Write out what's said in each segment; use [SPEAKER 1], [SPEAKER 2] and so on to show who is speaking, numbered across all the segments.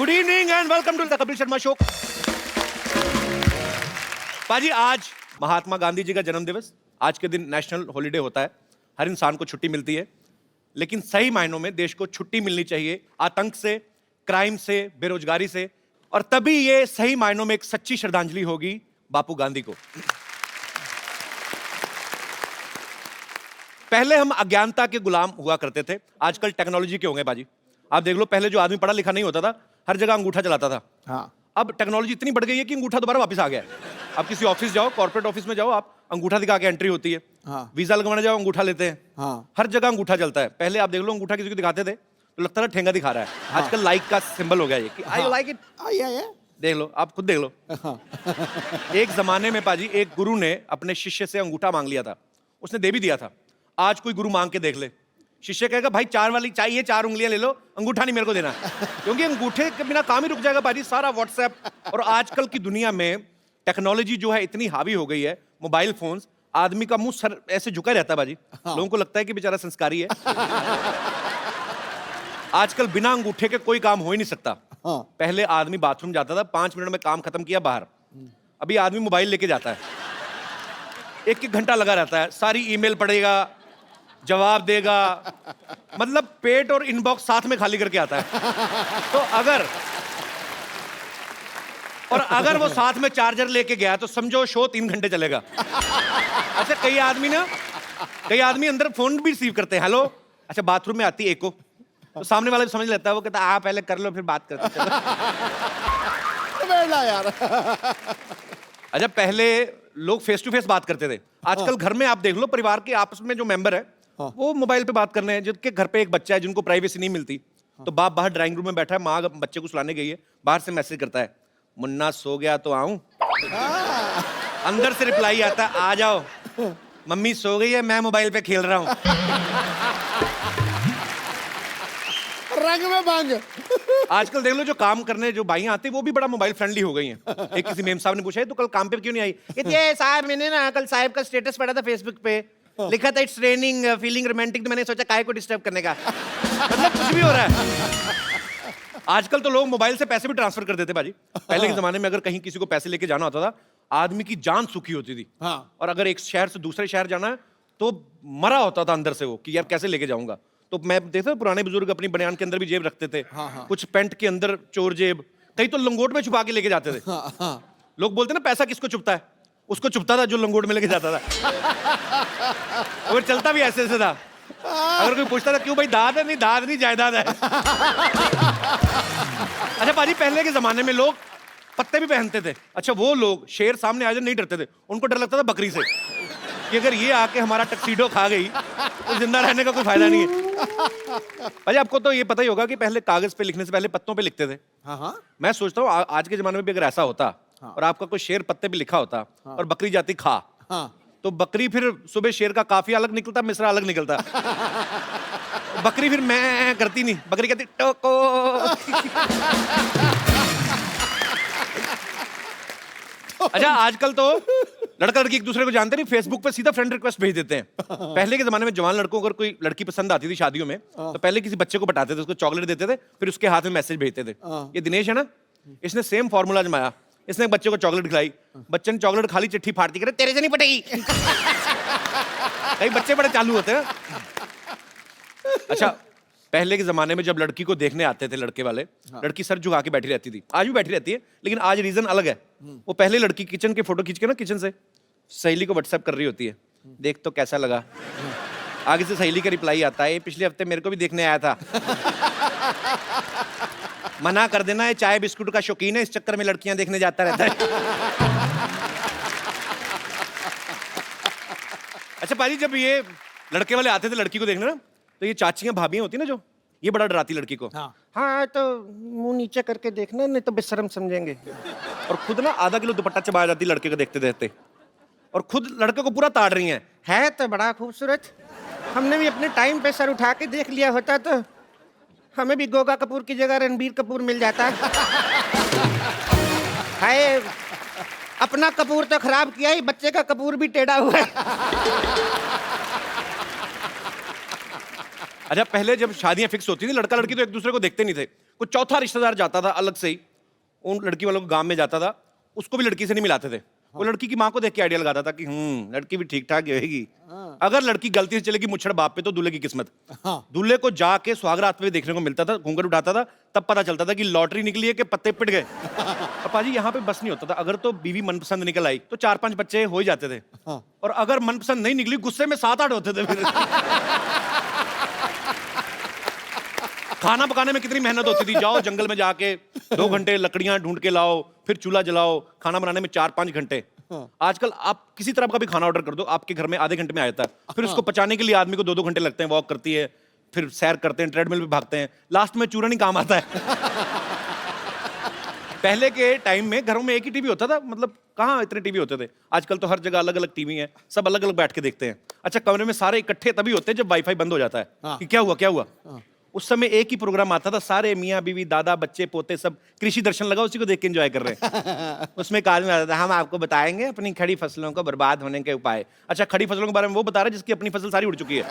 [SPEAKER 1] Good evening and welcome to the Kapil Sharma show. पाजी, आज महात्मा गांधी जी का जन्म दिवस। आज के दिन नेशनल हॉलिडे होता है, हर इंसान को छुट्टी मिलती है, लेकिन सही मायनों में देश को छुट्टी मिलनी चाहिए आतंक से, क्राइम से, बेरोजगारी से, और तभी ये सही मायनों में एक सच्ची श्रद्धांजलि होगी बापू गांधी को। पहले हम अज्ञानता के गुलाम हुआ करते थे, आजकल टेक्नोलॉजी के होंगे बाजी। आप देख लो, पहले जो आदमी पढ़ा लिखा नहीं होता था, हर जगह अंगूठा चलाता था।
[SPEAKER 2] हाँ।
[SPEAKER 1] अब टेक्नोलॉजी इतनी बढ़ गई है कि अंगूठा दोबारा वापस आ गया है। आप किसी ऑफिस जाओ, कॉर्पोरेट ऑफिस में जाओ, आप अंगूठा दिखा के एंट्री होती है।
[SPEAKER 2] हाँ।
[SPEAKER 1] वीजा लगवाने जाओ, अंगूठा लेते हैं।
[SPEAKER 2] हाँ।
[SPEAKER 1] हर जगह अंगूठा चलता है। पहले आप देख लो, अंगूठा किसी को दिखाते थे तो लगता था ठेंगा दिखा रहा है।
[SPEAKER 2] हाँ।
[SPEAKER 1] आजकल लाइक का सिंबल हो गया ये कि आई लाइक इट। देख लो, आप खुद देख लो।
[SPEAKER 2] हाँ।
[SPEAKER 1] एक जमाने में पाजी, एक गुरु ने अपने शिष्य से अंगूठा मांग लिया था, उसने दे भी दिया था। आज कोई गुरु मांग के देख ले, शिष्य कहेगा भाई 4 वाली चाहिए, 4 उंगलियां ले लो, अंगूठा नहीं मेरे को देना। क्योंकि अंगूठे के बिना काम ही रुक जाएगा पाजी। सारा व्हाट्सएप और आजकल की दुनिया में टेक्नोलॉजी जो है इतनी हावी हो गई है, मोबाइल फोन्स, आदमी का मुंह सर ऐसे झुका रहता है बाजी।
[SPEAKER 2] हाँ।
[SPEAKER 1] लोगों को लगता है कि बेचारा संस्कारी है। आजकल बिना अंगूठे के कोई काम हो ही नहीं सकता।
[SPEAKER 2] हाँ।
[SPEAKER 1] पहले आदमी बाथरूम जाता था, 5 मिनट में काम खत्म किया, बाहर। अभी आदमी मोबाइल लेके जाता है, 1-1 घंटा लगा रहता है, सारी ईमेल पढ़ेगा, जवाब देगा, मतलब पेट और इनबॉक्स साथ में खाली करके आता है। तो अगर वो साथ में चार्जर लेके गया तो समझो शो 3 घंटे चलेगा। अच्छा, कई आदमी अंदर फोन भी रिसीव करते हैं, हेलो। अच्छा, बाथरूम में आती है एको, तो सामने वाला भी समझ लेता है, वो कहता है आप पहले कर लो फिर बात करते चलो।
[SPEAKER 2] यार।
[SPEAKER 1] अच्छा, पहले लोग फेस टू फेस बात करते थे, आजकल घर में आप देख लो, परिवार के आपस में जो मेंबर है वो मोबाइल पे बात कर रहे हैं। जिनके घर पे एक बच्चा है, जिनको प्राइवेसी नहीं मिलती, तो बाप बाहर ड्राइंग रूम में बैठा है, माँ बच्चे को सुलाने गई है, बाहर से मैसेज करता है, मुन्ना सो गया तो आऊं? अंदर से रिप्लाई आता है, आ जाओ, मम्मी सो गई है, मैं मोबाइल पे खेल रहा हूं।
[SPEAKER 2] रंग में बांग।
[SPEAKER 1] आजकल देख लो, जो काम करने जो भाइयां आती है वो भी बड़ा मोबाइल फ्रेंडली हो गई हैं। एक किसी मेम साहब ने पूछा है, तो कल काम पे क्यों नहीं आई? ये साहब, मैंने ना कल साहब का स्टेटस पढ़ा था फेसबुक पे, लिखा था इट्स रेनिंग फीलिंग रोमांटिक, तो मैंने सोचा काहे को डिस्टर्ब करने का। मतलब कुछ भी हो रहा है। आजकल तो लोग मोबाइल से पैसे भी ट्रांसफर कर देते बाजी। पहले के जमाने में अगर कहीं किसी को पैसे लेके जाना होता था, आदमी की जान सुखी होती थी।
[SPEAKER 2] हाँ।
[SPEAKER 1] और अगर एक शहर से दूसरे शहर जाना है तो मरा होता था अंदर से वो, कि यार कैसे लेके जाऊंगा। तो मैं देखता पुराने बुजुर्ग अपनी बनियान के अंदर भी जेब रखते थे।
[SPEAKER 2] हाँ, हाँ।
[SPEAKER 1] कुछ पैंट के अंदर चोर जेब, कई तो लंगोट में छुपा के लेके जाते थे।
[SPEAKER 2] हाँ, हाँ।
[SPEAKER 1] लोग बोलते ना पैसा किसको छुपता है, उसको छुपता था जो लंगोट में लेके जाता था। और चलता भी ऐसे था। अगर कोई पूछता था क्यों भाई, दाद है? नहीं, दाद नहीं, जायदाद है। अच्छा पाजी, पहले के जमाने में लोग पत्ते भी पहनते थे। अच्छा, वो लोग शेर सामने आ जाए नहीं डरते थे, उनको डर लगता था बकरी से, कि अगर ये आके हमारा टक्सीडो खा गई तो जिंदा रहने का कोई फायदा नहीं है। भाई, आपको तो ये पता ही होगा कि पहले कागज पे लिखने से पहले पत्तों पे लिखते थे।
[SPEAKER 2] हाँ, हाँ।
[SPEAKER 1] मैं सोचता हूँ आज के जमाने में भी अगर ऐसा होता,
[SPEAKER 2] हाँ।
[SPEAKER 1] और आपका कोई शेर पत्ते पे लिखा होता, और बकरी जाती खा,
[SPEAKER 2] हाँ।
[SPEAKER 1] तो बकरी फिर सुबह शेर का काफिया अलग निकलता, मिश्रा अलग निकलता। बकरी फिर मैं करती नहीं, बकरी कहती टोको। अच्छा, आजकल तो लड़का लड़की एक दूसरे को जानते नहीं, फेसबुक पे सीधा फ्रेंड रिक्वेस्ट भेज देते हैं। पहले के जमाने में जवान लड़कों को अगर कोई लड़की पसंद आती थी शादियों में, तो पहले किसी बच्चे को पटाते थे, उसको चॉकलेट देते थे, फिर उसके हाथ में मैसेज भेजते थे। ये दिनेश है ना, इसने सेम फॉर्मूला जमाया, इसने एक बच्चे को चॉकलेट खिलाई, बच्चे ने चॉकलेट खाली, चिट्ठी फाड़ती, करे तेरे से नहीं पटेगी। कई बच्चे बड़े चालू होते हैं। अच्छा, पहले के जमाने में जब लड़की को देखने आते थे लड़के वाले, लड़की सर झुका के बैठी रहती थी, आज भी बैठी रहती है, लेकिन आज रीजन अलग है। वो पहले लड़की किचन के फोटो खींच के ना, किचन से सहेली को व्हाट्सएप कर रही होती है, देख तो कैसा लगा। आगे से सहेली का रिप्लाई आता है, पिछले हफ्ते मेरे को भी देखने आया था। मना कर देना, ये चाय बिस्कुट का शौकीन है, इस चक्कर में लड़कियां देखने जाता रहता है। अच्छा पाजी, जब ये लड़के वाले आते थे लड़की को देखने ना, तो ये चाचियां भाभियां होती ना जो, ये बड़ा डराती लड़की को। हाँ तो मुंह नीचे करके देखना, नहीं तो बेशर्म समझेंगे। और खुद ना आधा किलो दुपट्टा चबा जाती लड़के को देखते देखते, और खुद लड़के को पूरा ताड़ रही है तो बड़ा खूबसूरत, हमने भी अपने टाइम पे सर उठा के देख लिया होता तो हमें भी गोगा कपूर की जगह रणबीर कपूर मिल जाता। हाय, अपना कपूर तो खराब किया ही, बच्चे का कपूर भी टेढ़ा हुआ है। अच्छा, पहले जब शादियां फिक्स होती थी, लड़का लड़की तो एक दूसरे को देखते नहीं थे, कोई चौथा रिश्तेदार जाता था अलग से ही, उन लड़की वालों को गांव में जाता था, उसको भी लड़की से नहीं मिलाते थे। वो लड़की की माँ को देख के आइडिया लगाता था कि लड़की भी ठीक ठाक रहेगी। अगर लड़की गलती से चलेगी मुच्छड़ बाप पे तो दूल्हे की किस्मत। दूल्हे को जाके सुहागरात में देखने को मिलता था, घूंघट उठाता था, तब पता चलता था कि लॉटरी निकली है कि पत्ते पिट गए। पापा जी यहाँ पे बस नहीं होता था, अगर तो बीवी मनपसंद निकल आई तो 4-5 बच्चे हो ही जाते थे, और अगर मनपसंद नहीं निकली गुस्से में 7-8 होते थे फिर। खाना पकाने में कितनी मेहनत होती थी, जाओ जंगल में जाके 2 घंटे लकड़ियां ढूंढ के लाओ, फिर चूल्हा जलाओ, खाना बनाने में 4-5 घंटे। आजकल आप किसी तरह का भी खाना ऑर्डर कर दो, आपके घर में आधे घंटे में आ जाता है। फिर उसको पचाने के लिए आदमी को 2-2 घंटे लगते हैं, वॉक करती है, फिर सैर करते हैं, ट्रेडमिल पे भागते हैं, लास्ट में चूरन ही काम आता है। पहले के टाइम में घरों में एक ही टीवी होता था, मतलब कहाँ इतने टीवी होते थे। आजकल तो हर जगह अलग अलग टीवी है, सब अलग अलग बैठ के देखते हैं। अच्छा, कमरे में सारे इकट्ठे तभी होते हैं जब वाईफाई बंद हो जाता है कि क्या हुआ क्या हुआ। उस समय एक ही प्रोग्राम आता था, सारे मियाँ बीवी दादा बच्चे पोते सब कृषि दर्शन लगा, उसी को देख के एंजॉय कर रहे हैं। उसमें एक आदमी आता था, हम आपको बताएंगे अपनी खड़ी फसलों को बर्बाद होने के उपाय। अच्छा, खड़ी फसलों के बारे में वो बता रहे जिसकी अपनी फसल सारी उड़ चुकी है।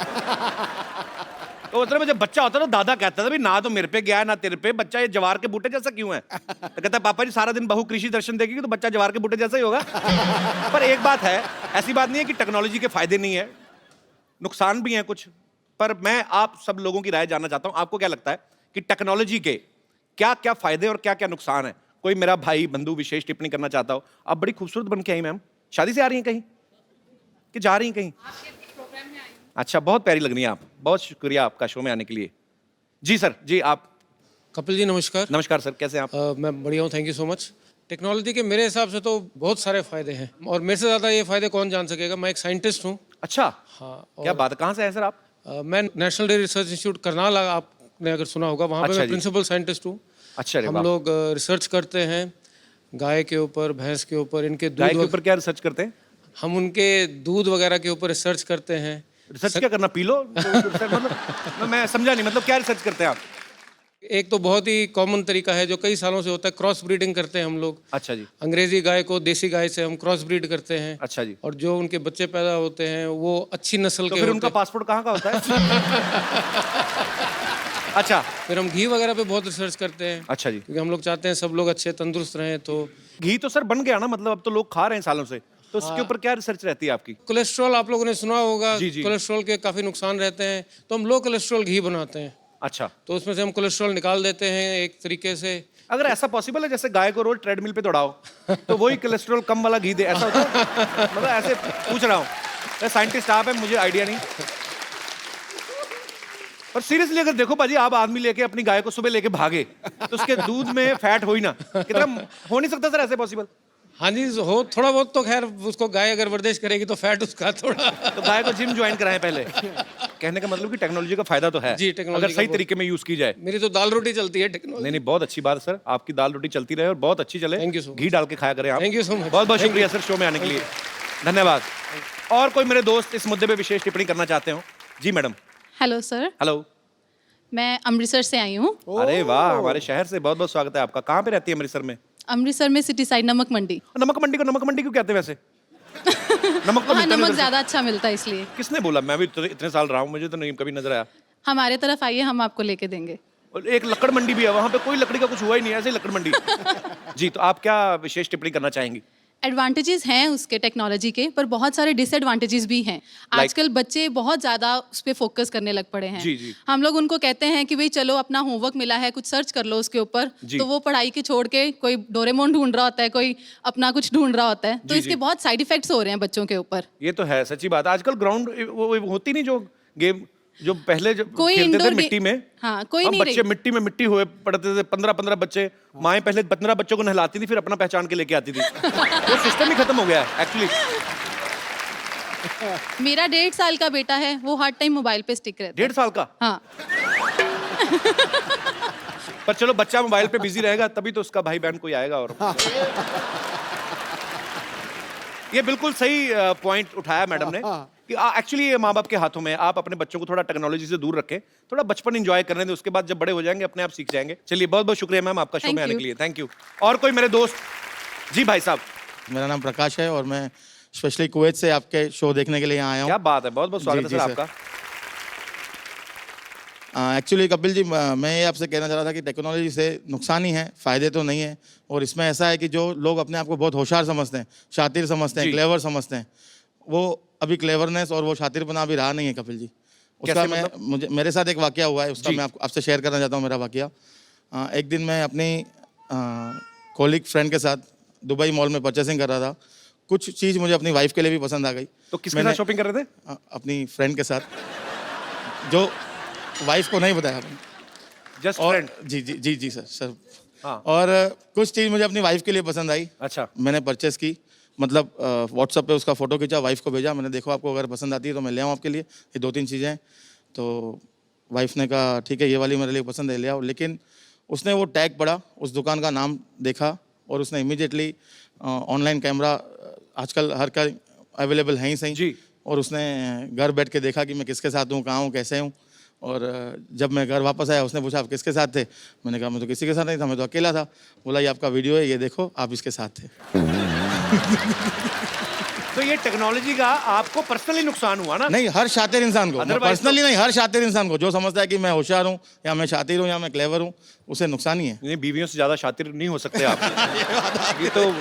[SPEAKER 1] तो उस में जब बच्चा होता था, दादा कहता था, भाई ना तो मेरे पे गया ना तेरे पे, बच्चा ये जवार के बूटे जैसा क्यों है? तो कहता पापा जी सारा दिन बहू कृषि दर्शन देखेगी तो बच्चा जवार के बूटे जैसा ही होगा। पर एक बात है, ऐसी बात नहीं है कि टेक्नोलॉजी के फायदे नहीं है, नुकसान भी हैं कुछ। पर मैं आप सब लोगों की राय जानना चाहता हूं, आपको क्या लगता है कि टेक्नोलॉजी के क्या क्या फायदे और क्या क्या नुकसान है? कोई मेरा भाई बंधु विशेष टिप्पणी करना चाहता हो। आप बड़ी खूबसूरत बन के आई मैम, शादी से आ रही हैं कहीं कि जा रही हैं कहीं? अच्छा, बहुत प्यारी लग रही हैं आप, बहुत शुक्रिया आपका शो में आने के लिए। जी सर, जी आप।
[SPEAKER 3] कपिल जी नमस्कार।
[SPEAKER 1] नमस्कार सर, कैसे हैं आप?
[SPEAKER 3] मैं बढ़िया हूँ, thank you so much. Technology के मेरे हिसाब से तो बहुत सारे फायदे हैं, और मेरे से ज़्यादा ये फायदे कौन जान सकेगा। मैं एक साइंटिस्ट हूँ।
[SPEAKER 1] अच्छा,
[SPEAKER 3] हाँ।
[SPEAKER 1] क्या बात है, कहाँ से हैं सर आप?
[SPEAKER 3] मैं national dairy research institute Karnal, आपने अगर सुना होगा, वहाँ पे
[SPEAKER 1] अच्छा
[SPEAKER 3] मैं
[SPEAKER 1] जी।
[SPEAKER 3] प्रिंसिपल साइंटिस्ट हूँ।
[SPEAKER 1] अच्छा,
[SPEAKER 3] हम लोग रिसर्च करते हैं गाय के ऊपर, भैंस के ऊपर, इनके
[SPEAKER 1] गाय के
[SPEAKER 3] दूध,
[SPEAKER 1] ऊपर क्या रिसर्च करते हैं?
[SPEAKER 3] हम उनके दूध वगैरह के ऊपर रिसर्च करते हैं।
[SPEAKER 1] रिसर्च क्या करना, पी लो? मतलब मैं समझा नहीं, मतलब क्या रिसर्च करते हैं आप?
[SPEAKER 3] एक तो बहुत ही कॉमन तरीका है जो कई सालों से होता है, क्रॉस ब्रीडिंग करते हैं हम लोग।
[SPEAKER 1] अच्छा जी।
[SPEAKER 3] अंग्रेजी गाय को देसी गाय से हम क्रॉस ब्रीड करते हैं।
[SPEAKER 1] अच्छा जी।
[SPEAKER 3] और जो उनके बच्चे पैदा होते हैं वो अच्छी नस्ल
[SPEAKER 1] तो
[SPEAKER 3] के
[SPEAKER 1] फिर
[SPEAKER 3] होते
[SPEAKER 1] उनका
[SPEAKER 3] हैं।
[SPEAKER 1] पासपोर्ट कहाँ का होता है? अच्छा।
[SPEAKER 3] फिर हम घी वगैरह पे बहुत रिसर्च करते हैं।
[SPEAKER 1] अच्छा जी।
[SPEAKER 3] क्योंकि हम लोग चाहते हैं सब लोग अच्छे तंदुरुस्त रहें। तो
[SPEAKER 1] घी तो सर बन गया ना, मतलब अब तो लोग खा रहे हैं सालों से, तो उसके ऊपर क्या रिसर्च रहती है आपकी?
[SPEAKER 3] कोलेस्ट्रॉल आप लोगों ने सुना होगा।
[SPEAKER 1] जी, जी।
[SPEAKER 3] कोलेस्ट्रॉल के काफी नुकसान रहते हैं, तो हम लो कोलेस्ट्रॉल घी बनाते हैं।
[SPEAKER 1] अच्छा,
[SPEAKER 3] तो उसमें से हम कोलेस्ट्रॉल निकाल देते हैं एक तरीके से।
[SPEAKER 1] अगर ऐसा पॉसिबल है जैसे गाय को रोज ट्रेडमिल पे दौड़ाओ तो वही कोलेस्ट्रॉल कम वाला घी दे, ऐसा होता है? मतलब ऐसे पूछ रहा हूँ, साइंटिस्ट आप हैं, मुझे आइडिया नहीं। पर सीरियसली अगर देखो बाजी, आप आदमी लेके अपनी गाय को सुबह लेके भागे तो उसके दूध में फैट हो ही ना, कितना हो नहीं सकता सर ऐसे पॉसिबल?
[SPEAKER 3] हाँ जी, हो थोड़ा बहुत तो खैर, उसको गाय अगर वर्जिश करेगी तो फैट उसका थोड़ा।
[SPEAKER 1] तो गाय को जिम ज्वाइन कराएं पहले। कहने का मतलब कि टेक्नोलॉजी का फायदा तो है
[SPEAKER 3] जी, टेक्नोलॉजी
[SPEAKER 1] अगर सही
[SPEAKER 3] का
[SPEAKER 1] तरीके में यूज की जाए।
[SPEAKER 3] मेरी तो दाल रोटी चलती है टेक्नोलॉजी।
[SPEAKER 1] नहीं नहीं, बहुत अच्छी बात है सर, आपकी दाल रोटी चलती रहे और बहुत अच्छी चले।
[SPEAKER 3] Thank you so much.
[SPEAKER 1] घी डाल के खाया करें आप।
[SPEAKER 3] Thank you so much.
[SPEAKER 1] बहुत बहुत
[SPEAKER 3] Thank
[SPEAKER 1] शुक्रिया सर शो में आने के लिए, धन्यवाद। और कोई मेरे दोस्त इस मुद्दे पे विशेष टिप्पणी करना चाहते हो? जी मैडम।
[SPEAKER 4] Hello sir,
[SPEAKER 1] hello.
[SPEAKER 4] मैं अमृतसर से आई हूँ।
[SPEAKER 1] अरे वाह, हमारे शहर से बहुत बहुत स्वागत है आपका। कहाँ पे रहती है अमृतसर में?
[SPEAKER 4] अमृतसर में सिटी साइड नमक मंडी।
[SPEAKER 1] नमक मंडी को नमक मंडी क्यों कहते हैं वैसे? नमक तो
[SPEAKER 4] वहाँ
[SPEAKER 1] मिलता नहीं
[SPEAKER 4] नमक
[SPEAKER 1] उधर से।
[SPEAKER 4] ज़्यादा अच्छा मिलता है इसलिए।
[SPEAKER 1] किसने बोला? मैं भी इतने साल रहा हूँ, मुझे तो नहीं कभी नजर आया।
[SPEAKER 4] हमारे तरफ आइए, हम आपको लेके देंगे।
[SPEAKER 1] और एक लकड़ मंडी भी है, वहाँ पे कोई लकड़ी का कुछ हुआ ही नहीं, ऐसे ही लकड़ मंडी। जी, तो आप क्या विशेष टिप्पणी करना चाहेंगी?
[SPEAKER 4] एडवांटेजेस हैं उसके टेक्नोलॉजी के, पर बहुत सारे डिसएडवांटेजेस भी हैं। आजकल बच्चे बहुत ज़्यादा उस पर फोकस करने लग पड़े हैं।
[SPEAKER 1] जी, जी।
[SPEAKER 4] हम लोग उनको कहते हैं कि भाई चलो अपना होमवर्क मिला है, कुछ सर्च कर लो उसके ऊपर,
[SPEAKER 1] जी।
[SPEAKER 4] तो वो पढ़ाई के छोड़ के कोई डोरेमोन ढूंढ रहा होता है, कोई अपना कुछ ढूंढ रहा होता है। तो
[SPEAKER 1] जी,
[SPEAKER 4] इसके
[SPEAKER 1] जी।
[SPEAKER 4] बहुत साइड इफेक्ट्स हो रहे हैं बच्चों के ऊपर।
[SPEAKER 1] ये तो है, सच्ची बात। आजकल ग्राउंड वो होती नहीं जो गेम, जो पहले जो
[SPEAKER 4] कोई
[SPEAKER 1] खेलते थे
[SPEAKER 4] इंडोर
[SPEAKER 1] मिट्टी में।
[SPEAKER 4] हाँ, कोई
[SPEAKER 1] हम
[SPEAKER 4] नहीं
[SPEAKER 1] बच्चे
[SPEAKER 4] रही।
[SPEAKER 1] मिट्टी में मिट्टी हुए पड़ते थे, 15-15 बच्चे। माएँ पहले 15 बच्चों को नहलाती थी, फिर अपना पहचान के लेके आती थी। वो सिस्टम ही खत्म हो गया है एक्चुअली।
[SPEAKER 4] मेरा 1.5 साल का बेटा है, वो हर टाइम मोबाइल पे स्टिक रहता है।
[SPEAKER 1] 1.5 साल का?
[SPEAKER 4] हाँ।
[SPEAKER 1] पर चलो, बच्चा मोबाइल पे बिजी रहेगा तभी तो उसका भाई बहन कोई आएगा। और ये बिल्कुल सही पॉइंट उठाया मैडम ने कि एक्चुअली ये माँ बाप के हाथों में है। आप अपने बच्चों को थोड़ा टेक्नोलॉजी से दूर रखें, थोड़ा बचपन एंजॉय करने दें, उसके बाद जब बड़े हो जाएंगे अपने आप सीख जाएंगे। चलिए, बहुत बहुत शुक्रिया मैम आपका शो में आने के लिए, थैंक यू। और कोई मेरे दोस्त? जी भाई साहब।
[SPEAKER 5] मेरा नाम प्रकाश है और मैं स्पेशली कुवैत से आपके शो देखने के लिए यहाँ आया हूँ।
[SPEAKER 1] क्या बात है, बहुत बहुत स्वागत है
[SPEAKER 5] जी,
[SPEAKER 1] सर
[SPEAKER 5] जी,
[SPEAKER 1] आपका।
[SPEAKER 5] एक्चुअली कपिल जी, मैं ये आपसे कहना चाह रहा था कि टेक्नोलॉजी से नुकसान ही है, फ़ायदे तो नहीं है। और इसमें ऐसा है कि जो लोग अपने आप को बहुत होशियार समझते हैं, शातिर समझते हैं,
[SPEAKER 1] जी।
[SPEAKER 5] क्लेवर समझते हैं, वो अभी क्लेवरनेस और वो शातिरपना अभी रहा नहीं है कपिल जी। उसका
[SPEAKER 1] कैसे
[SPEAKER 5] मैं
[SPEAKER 1] मतलब?
[SPEAKER 5] मुझे मेरे साथ एक वाकया हुआ है, उसका
[SPEAKER 1] जी।
[SPEAKER 5] मैं आपसे शेयर करना चाहता हूँ मेरा वाकया। एक दिन मैं अपनी कॉलीग फ्रेंड के साथ दुबई मॉल में परचेसिंग कर रहा था। कुछ चीज़ मुझे अपनी वाइफ के लिए भी पसंद आ गई।
[SPEAKER 1] तो किसके साथ शॉपिंग कर रहे थे?
[SPEAKER 5] अपनी फ्रेंड के साथ, जो वाइफ को नहीं बताया आपने।
[SPEAKER 1] जस्ट
[SPEAKER 5] और
[SPEAKER 1] फ्रेंड।
[SPEAKER 5] जी जी जी जी सर।
[SPEAKER 1] हाँ।
[SPEAKER 5] और कुछ चीज़ मुझे अपनी वाइफ के लिए पसंद आई।
[SPEAKER 1] अच्छा।
[SPEAKER 5] मैंने परचेस की, मतलब व्हाट्सएप पे उसका फ़ोटो खींचा, वाइफ को भेजा, मैंने देखो आपको अगर पसंद आती है तो मैं ले आऊँ आपके लिए, ये 2-3 चीज़ें हैं। तो वाइफ ने कहा ठीक है, ये वाली मेरे लिए पसंद है, ले आओ। लेकिन उसने वो टैग पढ़ा, उस दुकान का नाम देखा और उसने इमीडिएटली ऑनलाइन कैमरा आजकल हर का अवेलेबल है ही सही
[SPEAKER 1] जी।
[SPEAKER 5] और उसने घर बैठ के देखा कि मैं किसके साथ हूँ, कहाँ हूँ, कैसे हूँ। और जब मैं घर वापस आया, उसने पूछा आप किसके साथ थे? मैंने कहा मैं तो किसी के साथ नहीं था, मैं तो अकेला था। बोला ये आपका वीडियो है, ये देखो आप इसके साथ थे।
[SPEAKER 1] तो ये टेक्नोलॉजी का आपको पर्सनली नुकसान हुआ ना?
[SPEAKER 5] नहीं, हर शातिर इंसान को,
[SPEAKER 1] Otherwise
[SPEAKER 5] पर्सनली नहीं, हर शातिर इंसान को जो समझता है कि मैं होशियार हूँ या मैं शातिर हूँ या मैं क्लेवर हूँ, उसे नुकसान ही है।
[SPEAKER 1] नहीं, बीवियों से ज्यादा शातिर नहीं हो सकते आप। ये तो,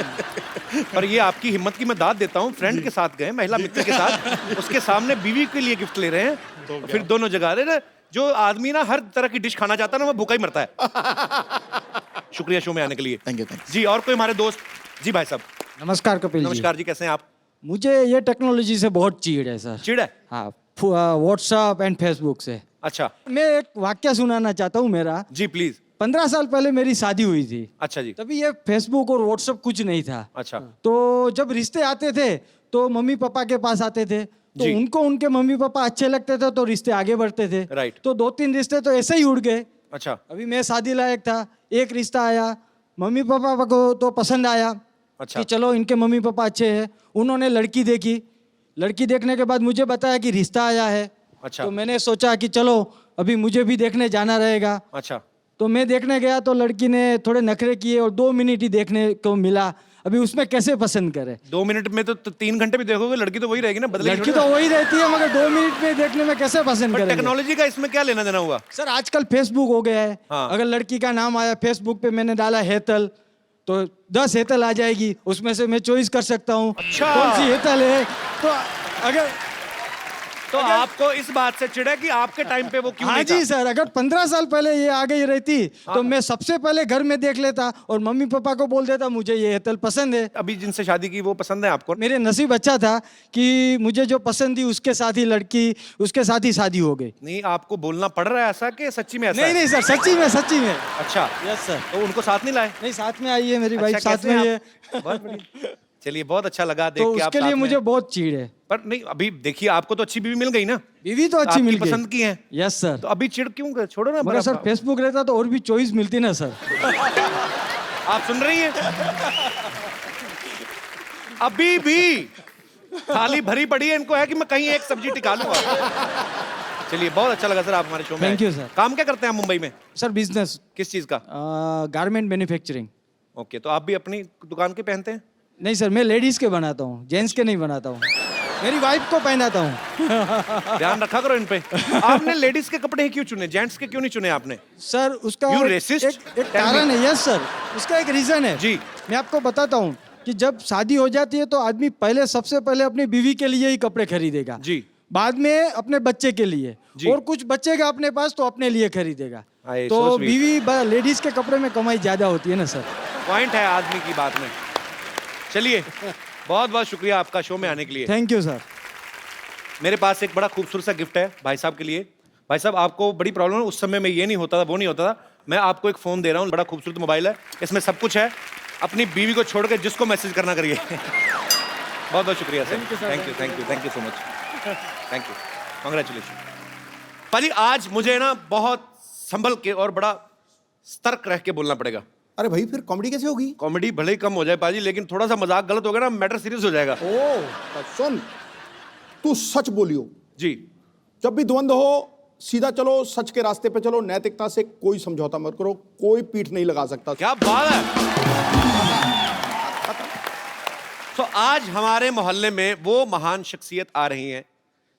[SPEAKER 1] पर ये आपकी हिम्मत की मैं दाद देता हूँ। फ्रेंड के साथ गए, महिला मित्र के साथ, उसके सामने बीवी के लिए गिफ्ट ले रहे हैं, तो फिर दोनों जगह रहे ना। जो आदमी ना हर तरह की डिश खाना चाहता है ना, वो भूखा ही मरता है। शुक्रिया शो में आने के लिए।
[SPEAKER 5] Thank you.
[SPEAKER 1] जी, और कोई हमारे दोस्त? जी भाई साहब।
[SPEAKER 6] नमस्कार कपिल जी।
[SPEAKER 1] नमस्कार जी, कैसे हैं आप?
[SPEAKER 6] मुझे ये टेक्नोलॉजी से बहुत चीड़ है सर।
[SPEAKER 1] चिड़ है?
[SPEAKER 6] हाँ, व्हाट्सएप एंड फेसबुक से।
[SPEAKER 1] अच्छा
[SPEAKER 6] मैं एक वाक्य सुनाना चाहता हूँ मेरा।
[SPEAKER 1] जी, प्लीज।
[SPEAKER 6] 15 साल पहले मेरी शादी हुई थी।
[SPEAKER 1] अच्छा जी।
[SPEAKER 6] तभी ये फेसबुक और व्हाट्सएप कुछ नहीं था।
[SPEAKER 1] अच्छा।
[SPEAKER 6] तो जब रिश्ते आते थे तो मम्मी पापा के पास आते थे, तो
[SPEAKER 1] जी।
[SPEAKER 6] उनको उनके मम्मी पापा अच्छे लगते थे तो रिश्ते आगे बढ़ते थे।
[SPEAKER 1] राइट।
[SPEAKER 6] तो 2-3 रिश्ते तो ऐसे ही उड़ गए।
[SPEAKER 1] अच्छा।
[SPEAKER 6] अभी मैं शादी लायक था, एक रिश्ता आया, मम्मी पापा को तो पसंद आया।
[SPEAKER 1] अच्छा।
[SPEAKER 6] कि चलो इनके मम्मी पापा अच्छे हैं। उन्होंने लड़की देखी, लड़की देखने के बाद मुझे बताया कि रिश्ता आया है।
[SPEAKER 1] अच्छा।
[SPEAKER 6] तो मैंने सोचा कि चलो अभी मुझे भी देखने जाना रहेगा।
[SPEAKER 1] अच्छा।
[SPEAKER 6] तो मैं देखने गया तो लड़की ने थोड़े नखरे किए और 2 मिनट ही देखने को मिला। अभी उसमें कैसे पसंद करे?
[SPEAKER 1] 2 मिनट में तो 3 घंटे भी देखोगे, लड़की तो वही रहेगी ना, बदलेगी
[SPEAKER 6] लड़की
[SPEAKER 1] थोड़ी
[SPEAKER 6] तो
[SPEAKER 1] ना।
[SPEAKER 6] वही रहती है, मगर 2 मिनट में देखने में कैसे पसंद
[SPEAKER 1] पर
[SPEAKER 6] करेंगे?
[SPEAKER 1] टेक्नोलॉजी का इसमें क्या लेना देना हुआ?
[SPEAKER 6] सर आजकल फेसबुक हो गया है।
[SPEAKER 1] हाँ।
[SPEAKER 6] अगर लड़की का नाम आया फेसबुक पे, मैंने डाला हेतल, तो 10 हेतल आ जाएगी, उसमें से मैं चॉइस कर सकता हूँ
[SPEAKER 1] अच्छा।
[SPEAKER 6] कौन सी हेतल है। तो अगर
[SPEAKER 1] तो आपको इस बात से चिढ़ है कि आपके टाइम पे वो क्यों
[SPEAKER 6] हाँ
[SPEAKER 1] नहीं
[SPEAKER 6] जी
[SPEAKER 1] था?
[SPEAKER 6] सर, अगर 15 साल पहले ये आ गई रहती तो मैं सबसे पहले घर में देख लेता और मम्मी पापा को बोल देता मुझे ये हेतल पसंद है।
[SPEAKER 1] अभी जिनसे शादी की वो पसंद है आपको?
[SPEAKER 6] मेरे नसीब अच्छा था कि मुझे जो पसंद थी उसके साथ ही लड़की, उसके साथ ही शादी हो गई।
[SPEAKER 1] नहीं, आपको बोलना पड़ रहा है ऐसा कि सच्ची में ऐसा
[SPEAKER 6] नहीं
[SPEAKER 1] है?
[SPEAKER 6] नहीं सर, सच्ची में सच्ची में।
[SPEAKER 1] अच्छा।
[SPEAKER 6] Yes sir.
[SPEAKER 1] तो उनको साथ नहीं लाए?
[SPEAKER 6] नहीं, साथ में आई है मेरी वाइफ,
[SPEAKER 1] अच्छा,
[SPEAKER 6] साथ
[SPEAKER 1] कैसे
[SPEAKER 6] में
[SPEAKER 1] हैं
[SPEAKER 6] ही है।
[SPEAKER 1] आप? बहुत बढ़िया। चलिए, बहुत अच्छा लगा देख
[SPEAKER 6] तो
[SPEAKER 1] के आप
[SPEAKER 6] उसके
[SPEAKER 1] साथ
[SPEAKER 6] लिए
[SPEAKER 1] में।
[SPEAKER 6] मुझे बहुत चीड़ है।
[SPEAKER 1] पर नहीं, अभी देखिए आपको तो अच्छी बीवी मिल गई ना,
[SPEAKER 6] बीवी तो अच्छी
[SPEAKER 1] आपकी
[SPEAKER 6] मिल गई,
[SPEAKER 1] पसंद की है।
[SPEAKER 6] Yes sir.
[SPEAKER 1] तो अभी चिढ़ क्यों? छोड़ो ना।
[SPEAKER 6] मगर सर फेसबुक रहता तो और भी चॉइस मिलती ना सर।
[SPEAKER 1] आप सुन रही हैं? अभी भी थाली भरी पड़ी है, इनको है कि मैं कहीं एक सब्जी टिका लूंगा। चलिए, बहुत अच्छा लगा सर आप हमारे शो में
[SPEAKER 6] Thank
[SPEAKER 1] आए।
[SPEAKER 6] you, sir.
[SPEAKER 1] काम क्या करते हैं आप मुंबई में?
[SPEAKER 6] सर बिजनेस,
[SPEAKER 1] किस चीज का?
[SPEAKER 6] Garment manufacturing.
[SPEAKER 1] ओके, तो आप भी अपनी दुकान के पहनते हैं?
[SPEAKER 6] नहीं सर, मैं लेडीज के बनाता हूँ, जेंट्स के नहीं बनाता हूँ। मेरी वाइफ को पहनाता हूँ।
[SPEAKER 1] ध्यान रखा करो इन पे। आपने लेडीज के कपड़े ही क्यों चुने, जेंट्स के क्यों नहीं चुने आपने?
[SPEAKER 6] सर उसका
[SPEAKER 1] You
[SPEAKER 6] एक
[SPEAKER 1] racist?
[SPEAKER 6] एक कारण है। यस सर, उसका एक रीजन है।
[SPEAKER 1] जी।
[SPEAKER 6] मैं आपको बताता हूँ कि जब शादी हो जाती है तो आदमी सबसे पहले अपनी बीवी के लिए ही कपड़े खरीदेगा।
[SPEAKER 1] जी।
[SPEAKER 6] बाद में अपने बच्चे के लिए,
[SPEAKER 1] जी।
[SPEAKER 6] और कुछ बचेगा अपने पास तो अपने लिए खरीदेगा।
[SPEAKER 1] आए,
[SPEAKER 6] तो
[SPEAKER 1] so sweet.
[SPEAKER 6] बीवी लेडीज के कपड़े में कमाई ज्यादा होती है ना सर।
[SPEAKER 1] पॉइंट है आदमी की बात में। चलिए, बहुत बहुत शुक्रिया आपका शो में आने के लिए।
[SPEAKER 6] Thank you sir.
[SPEAKER 1] मेरे पास एक बड़ा खूबसूरत सा गिफ्ट है भाई साहब के लिए। भाई साहब, आपको बड़ी प्रॉब्लम है, उस समय में ये नहीं होता था, वो नहीं होता था। मैं आपको एक फोन दे रहा हूँ, बड़ा खूबसूरत मोबाइल है, इसमें सब कुछ है। अपनी बीवी को छोड़ के जिसको मैसेज करना करिए। बहुत बहुत शुक्रिया sir. Thank you so much. Thank you, congratulation. पाजी, आज मुझे ना बहुत संभल के और बड़ा सतर्क रह के बोलना पड़ेगा।
[SPEAKER 2] अरे भाई, फिर कॉमेडी कैसे होगी?
[SPEAKER 1] कॉमेडी भले ही कम हो जाए पाजी, लेकिन थोड़ा सा मजाक गलत हो गया ना, मैटर सीरियस हो जाएगा।
[SPEAKER 2] ओ, तो सुन, तू सच बोलियो।
[SPEAKER 1] जी।
[SPEAKER 2] जब भी द्वंद्व हो सीधा चलो, सच के रास्ते पे चलो, नैतिकता से कोई समझौता मत करो, कोई पीठ नहीं लगा सकता।
[SPEAKER 1] क्या बात है। तो आज हमारे मोहल्ले में वो महान शख्सियत आ रही हैं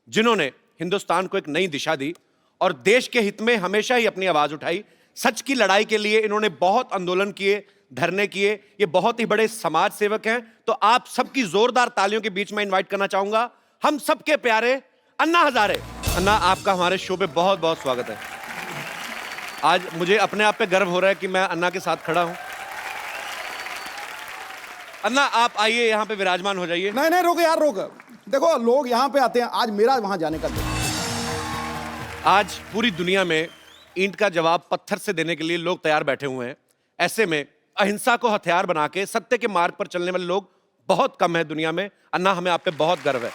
[SPEAKER 1] जिन्होंने हिंदुस्तान को एक नई दिशा दी और देश के हित में हमेशा ही अपनी आवाज उठाई। सच की लड़ाई के लिए इन्होंने बहुत आंदोलन किए, धरने किए। ये बहुत ही बड़े समाज सेवक हैं। तो आप सबकी जोरदार तालियों के बीच में इनवाइट करना चाहूंगा हम सबके प्यारे अन्ना हजारे। अन्ना, आपका हमारे शो पे बहुत बहुत स्वागत है। आज मुझे अपने आप पे गर्व हो रहा है कि मैं अन्ना के साथ खड़ा हूं। अन्ना, आप आइए, यहां पे विराजमान हो जाइए।
[SPEAKER 2] नहीं नहीं, रोक यार, रोक। देखो, लोग यहाँ पे आते हैं, आज मेरा वहां जाने का दिन।
[SPEAKER 1] आज पूरी दुनिया में ईंट का जवाब पत्थर से देने के लिए लोग तैयार बैठे हुए हैं। ऐसे में अहिंसा को हथियार बना के सत्य के मार्ग पर चलने वाले लोग बहुत कम है दुनिया में। अन्ना, हमें आप पे बहुत गर्व है।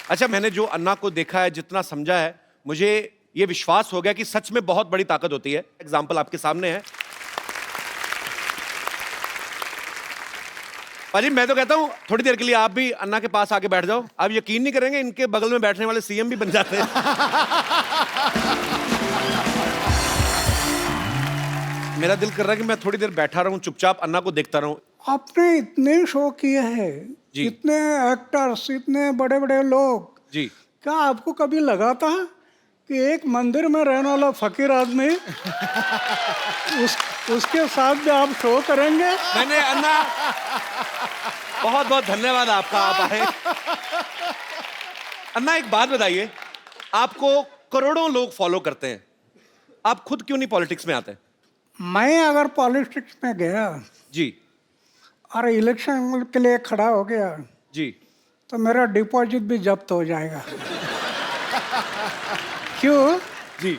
[SPEAKER 1] अच्छा, मैंने जो अन्ना को देखा है, जितना समझा है, मुझे ये विश्वास हो गया कि सच में बहुत बड़ी ताकत होती है। एग्जाम्पल आपके सामने है। पाजी, मैं तो कहता हूं थोड़ी देर के लिए आप भी अन्ना के पास आके बैठ जाओ। आप यकीन नहीं करेंगे, इनके बगल में बैठने वाले सीएम भी बन जाते हैं। मेरा दिल कर रहा है कि मैं थोड़ी देर बैठा रहूं, चुपचाप अन्ना को देखता रहूं।
[SPEAKER 7] आपने इतने शो किए हैं,
[SPEAKER 1] जी।
[SPEAKER 7] इतने एक्टर्स, इतने बड़े बड़े लोग,
[SPEAKER 1] जी।
[SPEAKER 7] क्या आपको कभी लगा था कि एक मंदिर में रहने वाला फकीर आदमी उसके साथ भी आप शो करेंगे?
[SPEAKER 1] मैंने अन्ना, बहुत बहुत धन्यवाद आपका, आप आए। अन्ना, एक बात बताइए, आपको करोड़ों लोग फॉलो करते हैं, आप खुद क्यों नहीं पॉलिटिक्स में आते?
[SPEAKER 7] मैं अगर पॉलिटिक्स में गया
[SPEAKER 1] जी।
[SPEAKER 7] और इलेक्शन के लिए खड़ा हो गया
[SPEAKER 1] जी।
[SPEAKER 7] तो मेरा डिपॉजिट भी जब्त हो जाएगा। क्यों?
[SPEAKER 1] जी।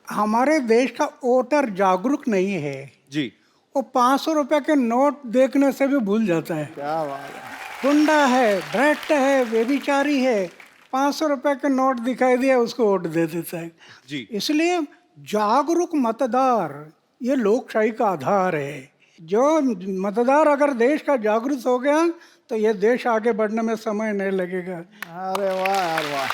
[SPEAKER 7] हमारे देश का वोटर जागरूक नहीं है।
[SPEAKER 1] जी।
[SPEAKER 7] वो 500 रुपए के नोट देखने से भी भूल जाता है।
[SPEAKER 2] क्या बात है।
[SPEAKER 7] गुंडा है, भ्रष्ट है, व्यभिचारी है, 500 रुपए के नोट दिखाई दिया उसको वोट दे देता है।
[SPEAKER 1] जी।
[SPEAKER 7] इसलिए जागरूक मतदार ये लोकशाही का आधार है। जो मतदार अगर देश का जागरूक हो गया तो ये देश आगे बढ़ने में समय नहीं लगेगा।
[SPEAKER 2] अरे वाह यार, वाह।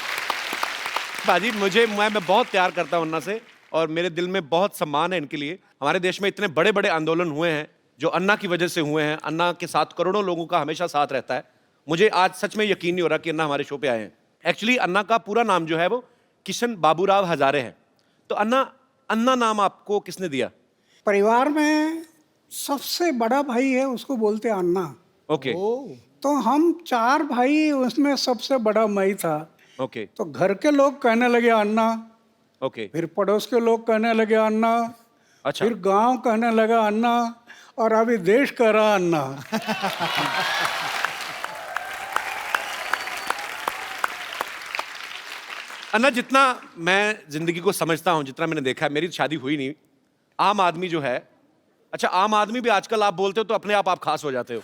[SPEAKER 1] बाजी, मैं बहुत प्यार करता हूं अन्ना से और मेरे दिल में बहुत सम्मान है इनके लिए। हमारे देश में इतने बड़े बड़े आंदोलन हुए हैं जो अन्ना की वजह से हुए हैं। अन्ना के साथ करोड़ों लोगों का हमेशा साथ रहता है। मुझे आज सच में यकीन नहीं हो रहा कि अन्ना हमारे शो पे आए हैं। एक्चुअली अन्ना का पूरा नाम जो है वो किशन बाबूराव हजारे है। तो अन्ना नाम आपको किसने दिया?
[SPEAKER 7] परिवार में सबसे बड़ा भाई है, उसको बोलते हैं अन्ना।
[SPEAKER 1] ओके।
[SPEAKER 7] तो हम 4 भाई, उसमें सबसे बड़ा मैं था।
[SPEAKER 1] ओके।
[SPEAKER 7] तो घर के लोग कहने लगे अन्ना,
[SPEAKER 1] ओके।
[SPEAKER 7] फिर पड़ोस के लोग कहने लगे अन्ना,
[SPEAKER 1] अच्छा।
[SPEAKER 7] फिर गांव कहने लगा अन्ना, और अभी देश कह रहा अन्ना।
[SPEAKER 1] अन्ना, जितना मैं जिंदगी को समझता हूं, जितना मैंने देखा है, मेरी शादी हुई नहीं, आम आदमी जो है, अच्छा आम आदमी भी आजकल आप बोलते हो तो अपने आप खास हो जाते हो।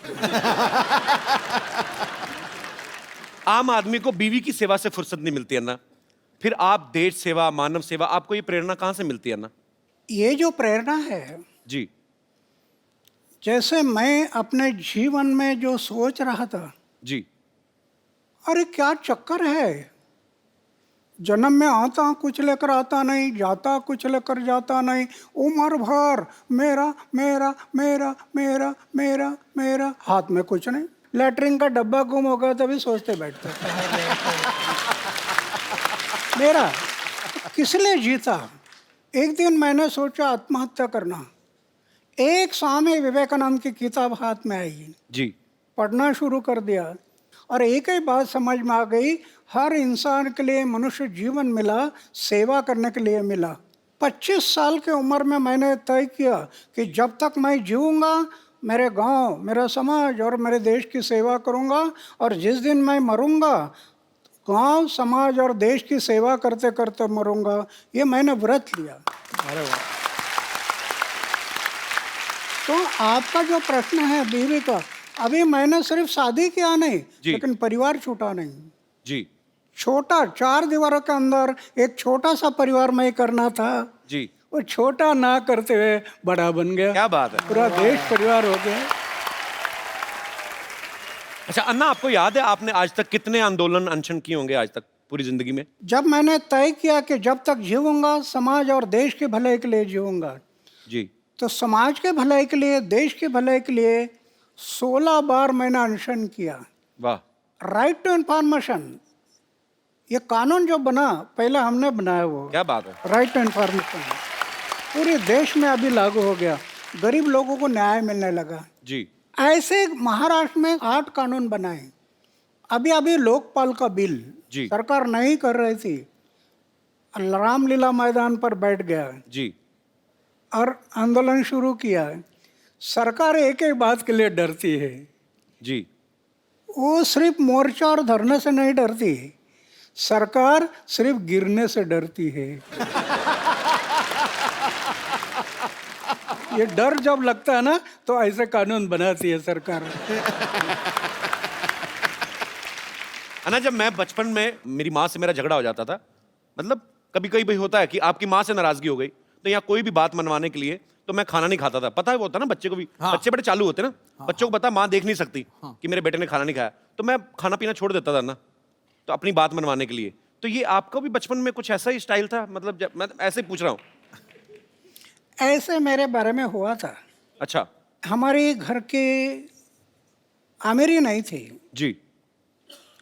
[SPEAKER 1] आम आदमी को बीवी की सेवा से फुर्सत नहीं मिलती अन्ना, फिर आप देश सेवा, मानव सेवा, आपको ये प्रेरणा कहां से मिलती है अन्ना?
[SPEAKER 7] ये जो प्रेरणा है,
[SPEAKER 1] जी।
[SPEAKER 7] जैसे मैं अपने जीवन में जो सोच रहा था,
[SPEAKER 1] जी।
[SPEAKER 7] अरे क्या चक्कर है, जन्म में आता कुछ लेकर आता नहीं, जाता कुछ लेकर जाता नहीं, उम्र भर मेरा मेरा मेरा मेरा मेरा मेरा, हाथ में कुछ नहीं, लेटरिन का डब्बा गुम हो गया तभी सोचते बैठते मेरा किस लिए जीता। एक दिन मैंने सोचा आत्महत्या करना। एक स्वामी विवेकानंद की किताब हाथ में आई,
[SPEAKER 1] जी।
[SPEAKER 7] पढ़ना शुरू कर दिया और एक ही बात समझ में आ गई, हर इंसान के लिए मनुष्य जीवन मिला सेवा करने के लिए मिला। 25 साल की उम्र में मैंने तय किया कि जब तक मैं जीऊँगा मेरे गांव, मेरा समाज और मेरे देश की सेवा करूँगा, और जिस दिन मैं मरूँगा गांव, समाज और देश की सेवा करते करते मरूँगा। ये मैंने व्रत लिया।
[SPEAKER 2] अरे वाह।
[SPEAKER 7] तो आपका जो प्रश्न है बीवी का, अभी मैंने सिर्फ शादी किया नहीं, लेकिन परिवार छूटा नहीं।
[SPEAKER 1] जी।
[SPEAKER 7] छोटा 4 दीवारों के अंदर एक छोटा सा परिवार में करना था,
[SPEAKER 1] जी।
[SPEAKER 7] वो छोटा ना करते हुए बड़ा बन गया।
[SPEAKER 1] क्या बात है।
[SPEAKER 7] पूरा देश परिवार हो गया।
[SPEAKER 1] अच्छा अन्ना, आपको याद है आपने आज तक कितने आंदोलन अनशन किए होंगे आज तक पूरी जिंदगी में?
[SPEAKER 7] जब मैंने तय किया कि जब तक जीऊंगा समाज और देश के भलाई के लिए जीऊंगा,
[SPEAKER 1] जी।
[SPEAKER 7] तो समाज के भलाई के लिए, देश के भलाई के लिए 16 बार मैंने अनशन किया।
[SPEAKER 1] वाह।
[SPEAKER 7] राइट टू इन्फॉर्मेशन, ये कानून जो बना पहले हमने बनाया वो,
[SPEAKER 1] क्या बात है।
[SPEAKER 7] राइट टू इन्फॉर्मेशन, पूरे देश में अभी लागू हो गया, गरीब लोगों को न्याय मिलने लगा।
[SPEAKER 1] जी
[SPEAKER 7] ऐसे महाराष्ट्र में 8 कानून बनाए। अभी अभी लोकपाल का बिल
[SPEAKER 1] जी।
[SPEAKER 7] सरकार नहीं कर रही थी, रामलीला मैदान पर बैठ गया
[SPEAKER 1] जी
[SPEAKER 7] और आंदोलन शुरू किया। सरकार एक ही बात के लिए डरती है,
[SPEAKER 1] जी
[SPEAKER 7] वो सिर्फ मोर्चा और धरने से नहीं डरती, सरकार सिर्फ गिरने से डरती है। ये डर जब लगता है ना तो ऐसे कानून बनाती है सरकार।
[SPEAKER 1] अन्ना, जब मैं बचपन में मेरी माँ से मेरा झगड़ा हो जाता था, मतलब कभी कभी भाई होता है कि आपकी माँ से नाराजगी हो गई, तो यहाँ कोई भी बात मनवाने के लिए तो मैं खाना नहीं खाता था। पता है वो होता ना बच्चे को भी, बच्चे बड़े चालू होते ना, बच्चों को पता माँ देख नहीं सकती कि मेरे बेटे ने खाना नहीं खाया, तो मैं खाना पीना छोड़ देता था ना, तो अपनी बात मनवाने के लिए। तो ये आपका भी बचपन में कुछ ऐसा ही स्टाइल था? मतलब जब मैं ऐसे ही पूछ रहा हूँ।
[SPEAKER 7] ऐसे मेरे बारे में हुआ था।
[SPEAKER 1] अच्छा
[SPEAKER 7] हमारे घर के अमीरी नहीं थी,
[SPEAKER 1] जी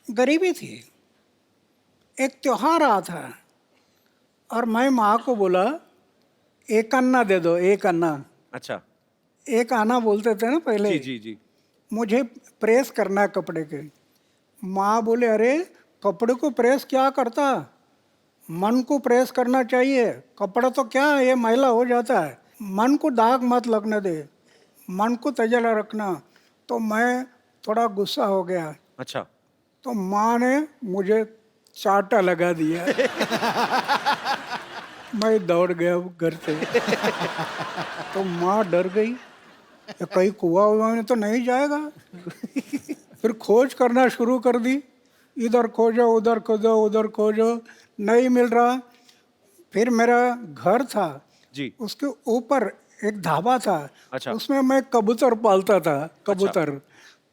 [SPEAKER 7] गरीबी थी। एक त्योहार आ था और मैं माँ को बोला एक अन्ना दे दो, एक अन्ना।
[SPEAKER 1] अच्छा
[SPEAKER 7] एक आना बोलते थे ना पहले।
[SPEAKER 1] जी जी जी
[SPEAKER 7] मुझे प्रेस करना है कपड़े के। माँ बोले अरे कपड़े को प्रेस क्या करता, मन को प्रेस करना चाहिए, कपड़ा तो क्या है, ये मैला हो जाता है, मन को दाग मत लगने दे, मन को तजला रखना। तो मैं थोड़ा गुस्सा हो गया,
[SPEAKER 1] अच्छा
[SPEAKER 7] तो माँ ने मुझे चाटा लगा दिया। मैं दौड़ गया घर से। तो माँ डर गई, ये कहीं कुआं हुआ में तो नहीं जाएगा। फिर खोज करना शुरू कर दी, इधर खोजो उधर खोजो उधर खोजो, नहीं मिल रहा। फिर मेरा घर था
[SPEAKER 1] जी
[SPEAKER 7] उसके ऊपर एक ढाबा था,
[SPEAKER 1] अच्छा।
[SPEAKER 7] उसमें मैं कबूतर पालता था, कबूतर।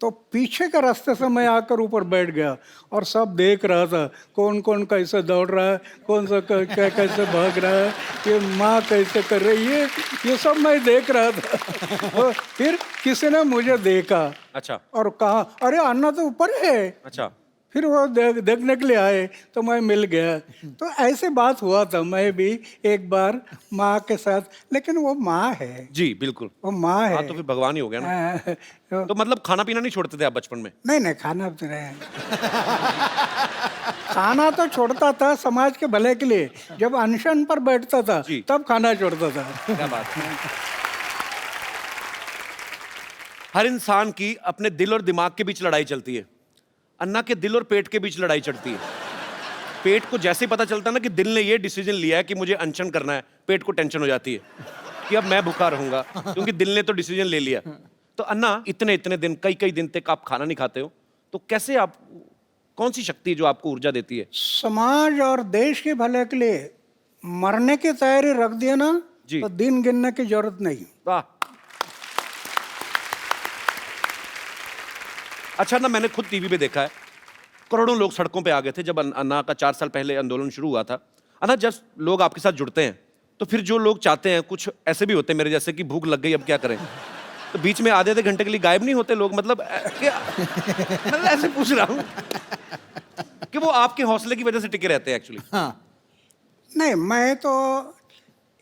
[SPEAKER 7] तो पीछे के रास्ते से मैं आकर ऊपर बैठ गया और सब देख रहा था, कौन कौन कैसे दौड़ रहा है, कौन सा कैसे भाग रहा है, ये माँ कैसे कर रही है, ये सब मैं देख रहा था। और फिर किसी ने मुझे देखा
[SPEAKER 1] अच्छा
[SPEAKER 7] और कहा अरे अन्ना तो ऊपर है।
[SPEAKER 1] अच्छा
[SPEAKER 7] फिर वो देखने के लिए आए तो मैं मिल गया। तो ऐसे बात हुआ था मैं भी एक बार माँ के साथ, लेकिन वो माँ है,
[SPEAKER 1] जी बिल्कुल।
[SPEAKER 7] वो माँ है।
[SPEAKER 1] हाँ तो फिर भगवान ही हो गया ना।
[SPEAKER 7] तो
[SPEAKER 1] तो मतलब खाना पीना नहीं छोड़ते थे आप बचपन में?
[SPEAKER 7] नहीं नहीं खाना तो नहीं, खाना तो छोड़ता था समाज के भले के लिए। जब अनशन पर बैठता था
[SPEAKER 1] जी।
[SPEAKER 7] तब खाना छोड़ता था।
[SPEAKER 1] क्या बात है। हर इंसान की अपने दिल और दिमाग के बीच लड़ाई चलती है। अन्ना के दिल और पेट के बीच लड़ाई चलती है। पेट को जैसे ही पता चलता है ना कि दिल ने ये डिसीजन लिया है कि मुझे अनशन करना है, पेट को टेंशन हो जाती है कि अब मैं भूखा रहूंगा, क्योंकि दिल ने तो डिसीजन ले लिया। तो अन्ना इतने इतने दिन, कई कई दिन तक आप खाना नहीं खाते हो, तो कैसे आप, कौन सी शक्ति जो आपको ऊर्जा देती है?
[SPEAKER 7] समाज और देश के भले के लिए मरने की तैयारी रख दिया ना
[SPEAKER 1] जी।
[SPEAKER 7] तो दिन गिनने की जरूरत नहीं।
[SPEAKER 1] वाह। अच्छा ना, मैंने खुद टीवी पे देखा है, करोड़ों लोग सड़कों पे आ गए थे जब अन्ना का 4 साल पहले आंदोलन शुरू हुआ था। अन्ना, जब लोग आपके साथ जुड़ते हैं तो फिर जो लोग चाहते हैं, कुछ ऐसे भी होते हैं मेरे जैसे कि भूख लग गई अब क्या करें, तो बीच में आधे घंटे के लिए गायब नहीं होते लोग? मतलब मैं ऐसे पूछ रहा हूँ कि वो आपके हौसले की वजह से टिके रहते हैं एक्चुअली।
[SPEAKER 7] नहीं, मैं तो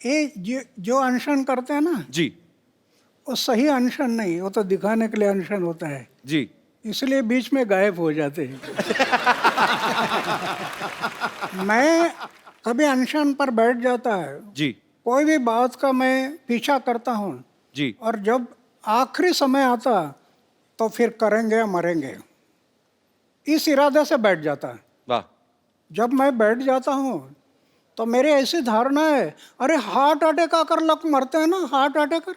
[SPEAKER 7] ये जो अनशन करते हैं ना
[SPEAKER 1] जी
[SPEAKER 7] वो सही अनशन नहीं, वो तो दिखाने के लिए अनशन होता है,
[SPEAKER 1] जी
[SPEAKER 7] इसलिए बीच में गायब हो जाते हैं। मैं कभी अनशन पर बैठ जाता है,
[SPEAKER 1] जी
[SPEAKER 7] कोई भी बात का मैं पीछा करता हूँ,
[SPEAKER 1] जी
[SPEAKER 7] और जब आखिरी समय आता तो फिर करेंगे मरेंगे, इस इरादे से बैठ जाता है।
[SPEAKER 1] वाह।
[SPEAKER 7] जब मैं बैठ जाता हूँ तो मेरी ऐसी धारणा है, अरे हार्ट अटैक आकर लोग मरते हैं ना, हार्ट अटैक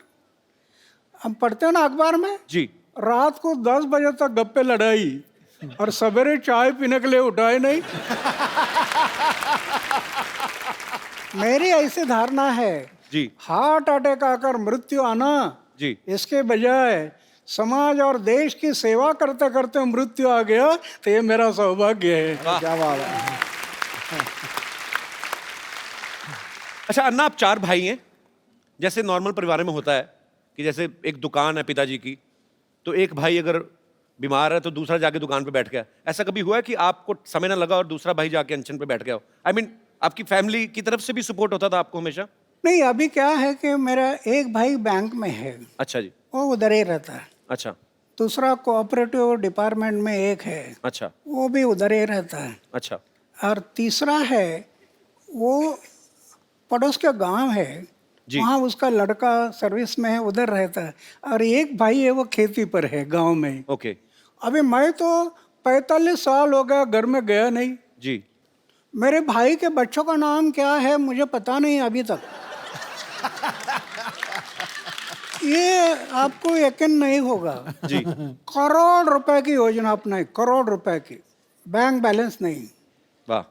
[SPEAKER 7] हम पढ़ते हैं ना अखबार में,
[SPEAKER 1] जी
[SPEAKER 7] रात को 10 बजे तक गप्पे लड़ाई और सवेरे चाय पीने के लिए उठाए नहीं। मेरी ऐसी धारणा है,
[SPEAKER 1] जी
[SPEAKER 7] हार्ट अटैक आकर मृत्यु आना,
[SPEAKER 1] जी
[SPEAKER 7] इसके बजाय समाज और देश की सेवा करते करते मृत्यु आ गया तो ये मेरा सौभाग्य है। क्या बात है।
[SPEAKER 1] अच्छा अन्ना, आप 4 भाई हैं, जैसे नॉर्मल परिवार में होता है कि जैसे एक दुकान है पिताजी की, तो एक भाई अगर बीमार है तो दूसरा जाके दुकान पे बैठ गया। ऐसा कभी हुआ है कि आपको समय ना लगा और दूसरा भाई जाके अनशन पे बैठ गया हो? आई मीन आपकी फैमिली की तरफ से भी सपोर्ट होता था आपको हमेशा?
[SPEAKER 7] नहीं, अभी क्या है कि मेरा एक भाई बैंक में है,
[SPEAKER 1] अच्छा जी।
[SPEAKER 7] वो उधर ही रहता है।
[SPEAKER 1] अच्छा
[SPEAKER 7] दूसरा कोऑपरेटिव डिपार्टमेंट में एक है,
[SPEAKER 1] अच्छा
[SPEAKER 7] वो भी उधर ही रहता है।
[SPEAKER 1] अच्छा
[SPEAKER 7] और तीसरा है, वो पड़ोस के गांव है,
[SPEAKER 1] जी।
[SPEAKER 7] वहाँ उसका लड़का सर्विस में है, उधर रहता है। और एक भाई है, वो खेती पर है गांव में।
[SPEAKER 1] ओके
[SPEAKER 7] अभी मैं तो 45 साल हो गया घर में गया नहीं।
[SPEAKER 1] जी।
[SPEAKER 7] मेरे भाई के बच्चों का नाम क्या है मुझे पता नहीं अभी तक। ये आपको यकीन नहीं होगा
[SPEAKER 1] जी।
[SPEAKER 7] करोड़ रुपए की योजना अपनाई, करोड़ रुपए की, बैंक बैलेंस नहीं।
[SPEAKER 1] वाह।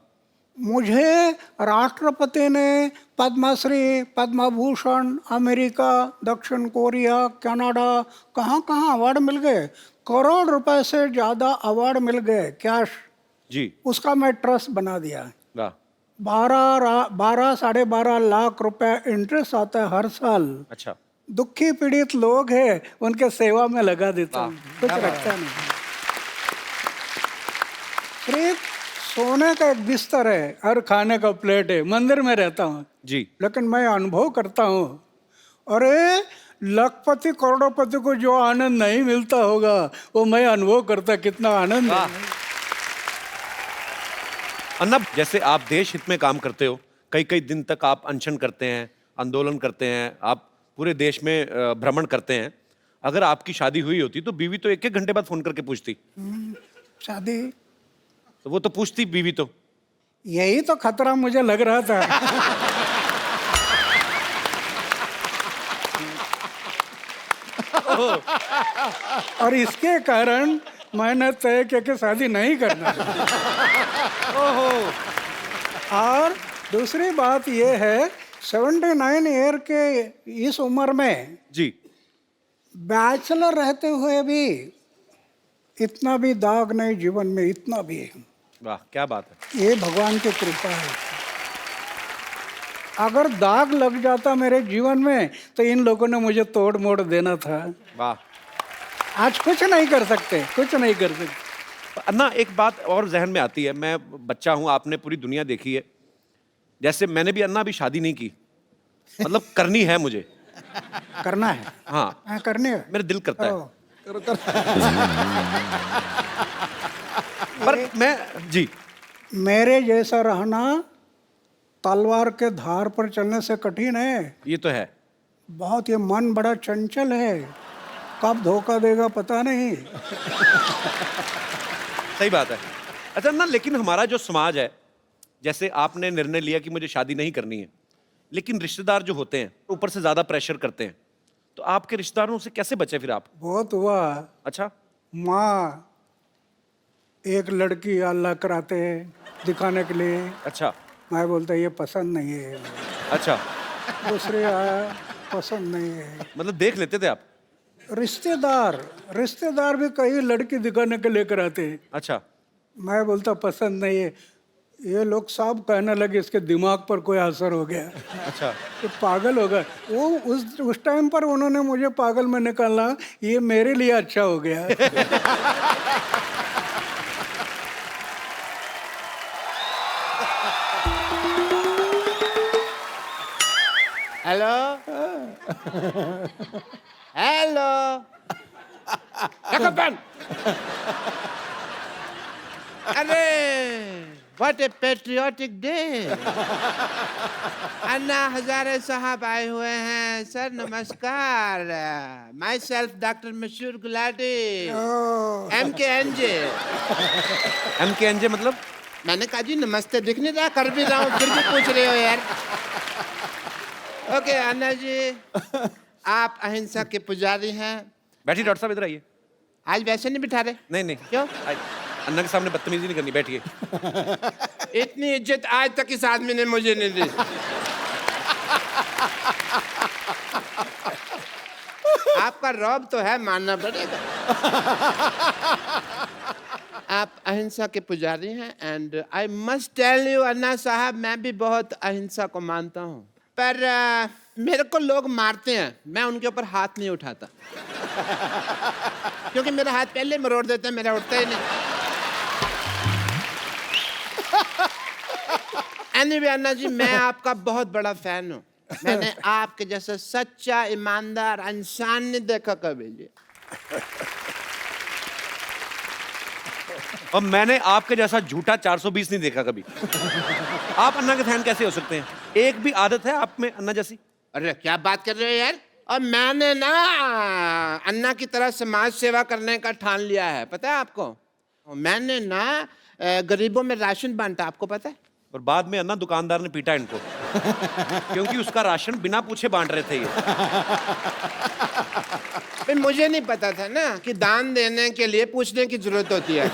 [SPEAKER 7] मुझे राष्ट्रपति ने पद्मश्री, पद्मभूषण, अमेरिका, दक्षिण कोरिया, कनाडा, कहाँ कहाँ अवार्ड मिल गए। करोड़ रुपए से ज़्यादा अवार्ड मिल गए कैश।
[SPEAKER 1] जी।
[SPEAKER 7] उसका मैं ट्रस्ट बना दिया।
[SPEAKER 1] वाह।
[SPEAKER 7] 12-12.5 लाख रुपए इंटरेस्ट आता है हर साल।
[SPEAKER 1] अच्छा।
[SPEAKER 7] दुखी पीड़ित लोग हैं, उनके सेवा में लगा देता हूँ, कुछ रखता नहीं। सिर्फ सोने का एक बिस्तर है और खाने का प्लेट है, मंदिर में रहता हूँ
[SPEAKER 1] जी।
[SPEAKER 7] लेकिन मैं अनुभव करता हूँ, अरे लखपति करोड़पति को जो आनंद नहीं मिलता होगा वो मैं अनुभव करता, कितना आनंद है।
[SPEAKER 1] अन्ना, जैसे आप देश हित में काम करते हो, कई कई दिन तक आप अनशन करते हैं, आंदोलन करते हैं, आप पूरे देश में भ्रमण करते हैं। अगर आपकी शादी हुई होती तो बीवी तो 1-1 घंटे बाद फोन करके पूछती।
[SPEAKER 7] शादी
[SPEAKER 1] तो वो तो पूछती बीवी तो।
[SPEAKER 7] यही तो खतरा मुझे लग रहा था। और इसके कारण मैंने तय किया कि शादी नहीं करना। और दूसरी बात ये है, 79 ईयर के इस उम्र में
[SPEAKER 1] जी।
[SPEAKER 7] बैचलर रहते हुए भी इतना भी दाग नहीं जीवन में, इतना भी है।
[SPEAKER 1] वाह, क्या बात है।
[SPEAKER 7] ये भगवान की कृपा है। अगर दाग लग जाता मेरे जीवन में तो इन लोगों ने मुझे तोड़ मोड़ देना था।
[SPEAKER 1] वाह।
[SPEAKER 7] आज कुछ नहीं कर सकते, कुछ नहीं कर सकते।
[SPEAKER 1] अन्ना, एक बात और जहन में आती है, मैं बच्चा हूं, आपने पूरी दुनिया देखी है। जैसे मैंने भी अन्ना अभी शादी नहीं की, मतलब करनी है मुझे।
[SPEAKER 7] करना है?
[SPEAKER 1] हाँ,
[SPEAKER 7] करनी है।
[SPEAKER 1] मेरा दिल करता है।
[SPEAKER 7] करो।
[SPEAKER 1] पर मैं जी,
[SPEAKER 7] मेरे जैसा रहना तलवार के धार पर चलने से कठिन है।
[SPEAKER 1] ये तो है।
[SPEAKER 7] बहुत, ये मन बड़ा चंचल है, कब धोखा देगा पता नहीं।
[SPEAKER 1] सही बात है। अच्छा ना, लेकिन हमारा जो समाज है, जैसे आपने निर्णय लिया कि मुझे शादी नहीं करनी है, लेकिन रिश्तेदार जो होते हैं ऊपर से ज्यादा प्रेशर करते हैं, तो आपके रिश्तेदारों से कैसे बचे फिर आप?
[SPEAKER 7] बहुत हुआ।
[SPEAKER 1] अच्छा।
[SPEAKER 7] माँ एक लड़की अल्लाह कराते हैं दिखाने के लिए।
[SPEAKER 1] अच्छा।
[SPEAKER 7] मैं बोलता ये पसंद नहीं है।
[SPEAKER 1] अच्छा,
[SPEAKER 7] दूसरे आया, पसंद नहीं है।
[SPEAKER 1] मतलब देख लेते थे आप?
[SPEAKER 7] रिश्तेदार भी कई लड़की दिखाने के लेकर आते हैं।
[SPEAKER 1] अच्छा।
[SPEAKER 7] मैं बोलता पसंद नहीं है। ये लोग सब कहने लगे इसके दिमाग पर कोई असर हो गया।
[SPEAKER 1] अच्छा।
[SPEAKER 7] तो पागल हो गया वो। उस टाइम पर उन्होंने मुझे पागल में निकाला, ये मेरे लिए अच्छा हो गया।
[SPEAKER 8] हेलो हेलो, अरे what A patriotic day. Anna Hazare साहब आए हुए हैं। सर नमस्कार। माई सेल्फ डॉक्टर मशहूर गुलाटी, MKNJ।
[SPEAKER 1] MKNJ मतलब?
[SPEAKER 8] मैंने कहा जी नमस्ते, दिख नहीं रहा, कर भी रहा हूँ, फिर भी पूछ रहे हो यार। ओके अन्ना जी, आप अहिंसा के पुजारी हैं।
[SPEAKER 1] बैठिए डॉक्टर साहब, इधर आइए।
[SPEAKER 8] आज वैसे नहीं बिठा रहे?
[SPEAKER 1] नहीं नहीं,
[SPEAKER 8] क्यों?
[SPEAKER 1] अन्ना के सामने बदतमीजी नहीं करनी, बैठिए।
[SPEAKER 8] इतनी इज्जत आज तक इस आदमी ने मुझे नहीं दी। आपका रौब तो है, मानना पड़ेगा। आप अहिंसा के पुजारी हैं and I must tell you Anna Sahab, मैं भी बहुत अहिंसा को मानता हूँ, पर मेरे को लोग मारते हैं, मैं उनके ऊपर हाथ नहीं उठाता। क्योंकि मेरा हाथ पहले मरोड़ देते हैं, मेरा उठता ही नहीं। एनीवे अन्ना जी, मैं आपका बहुत बड़ा फैन हूँ। मैंने आपके जैसा सच्चा ईमानदार इंसान नहीं देखा कभी जी।
[SPEAKER 1] और मैंने आपके जैसा झूठा 420 नहीं देखा कभी। आप अन्ना के फैन कैसे हो सकते हैं? एक भी आदत है आप में अन्ना जैसी?
[SPEAKER 8] अरे क्या बात कर रहे हो यार। और मैंने ना अन्ना की तरह समाज सेवा करने का ठान लिया है, पता है आपको। मैंने ना गरीबों में राशन बांटा, आपको पता है।
[SPEAKER 1] और बाद में अन्ना दुकानदार ने पीटा इनको क्योंकि उसका राशन बिना पूछे बांट रहे थे ये।
[SPEAKER 8] फिर मुझे नहीं पता था ना कि दान देने के लिए पूछने की जरूरत होती है।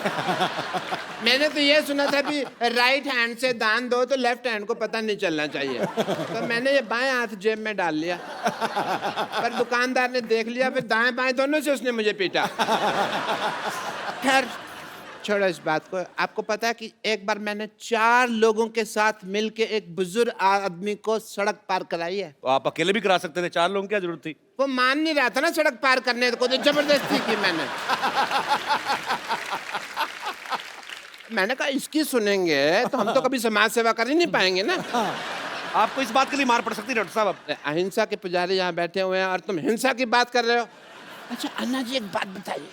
[SPEAKER 8] मैंने तो ये सुना था कि राइट हैंड से दान दो तो लेफ्ट हैंड को पता नहीं चलना चाहिए, तो मैंने ये बाएं हाथ जेब में डाल लिया। पर दुकानदार ने देख लिया, फिर दाएं बाएं दोनों से उसने मुझे पीटा। खैर छोड़ो इस बात को। आपको पता है कि एक बार मैंने 4 लोगों के साथ मिलके एक बुजुर्ग आदमी को सड़क पार कराई है।
[SPEAKER 1] तो आप अकेले भी करा सकते थे, 4 लोगों की क्या जरूरत थी?
[SPEAKER 8] वो मान नहीं रहा था ना सड़क पार करने को, तो जबरदस्ती की मैंने। मैंने कहा इसकी सुनेंगे तो हम तो कभी समाज सेवा कर ही नहीं पाएंगे ना।
[SPEAKER 1] आपको इस बात के लिए मार पड़ सकती है डॉक्टर साहब।
[SPEAKER 8] अहिंसा के पुजारी यहाँ बैठे हुए हैं और तुम हिंसा की बात कर रहे हो। अच्छा अन्ना जी, एक बात बताइए,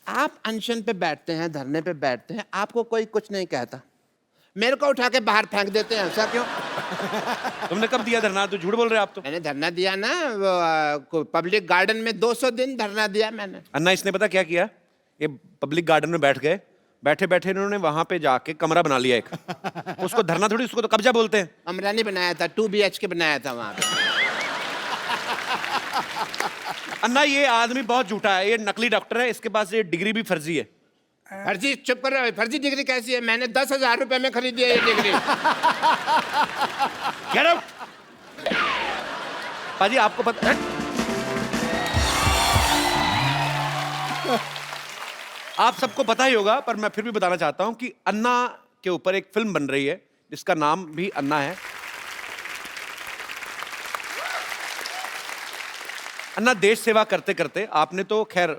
[SPEAKER 8] आप अनशन पे बैठते हैं, धरने पे बैठते हैं, आपको कोई कुछ नहीं कहता, मेरे को उठा के बाहर फेंक देते हैं, ऐसा क्यों?
[SPEAKER 1] तुमने कब दिया धरना? तो झूठ बोल रहे हो आप तो।
[SPEAKER 8] मैंने धरना दिया ना, पब्लिक गार्डन में 200 दिन धरना दिया मैंने।
[SPEAKER 1] अन्ना इसने पता क्या किया? ये पब्लिक गार्डन में बैठ गए, बैठे बैठे इन्होंने वहां पे जाके कमरा बना लिया एक। उसको धरना थोड़ी, उसको तो कब्जा बोलते हैं।
[SPEAKER 8] कमरा नहीं बनाया था, 2 BHK बनाया था वहां पे।
[SPEAKER 1] अन्ना ये आदमी बहुत झूठा है, ये नकली डॉक्टर है, इसके पास ये डिग्री भी फर्जी है।
[SPEAKER 8] फर्जी? चुप कर रहे हो, फर्जी डिग्री कैसी है? मैंने 10,000 रुपए में खरीदी है ये डिग्री।
[SPEAKER 1] Get out! पाजी आपको पता है? आप सबको पता ही होगा, पर मैं फिर भी बताना चाहता हूं कि अन्ना के ऊपर एक फिल्म बन रही है जिसका नाम भी अन्ना है। अन्ना, देश सेवा करते करते आपने तो खैर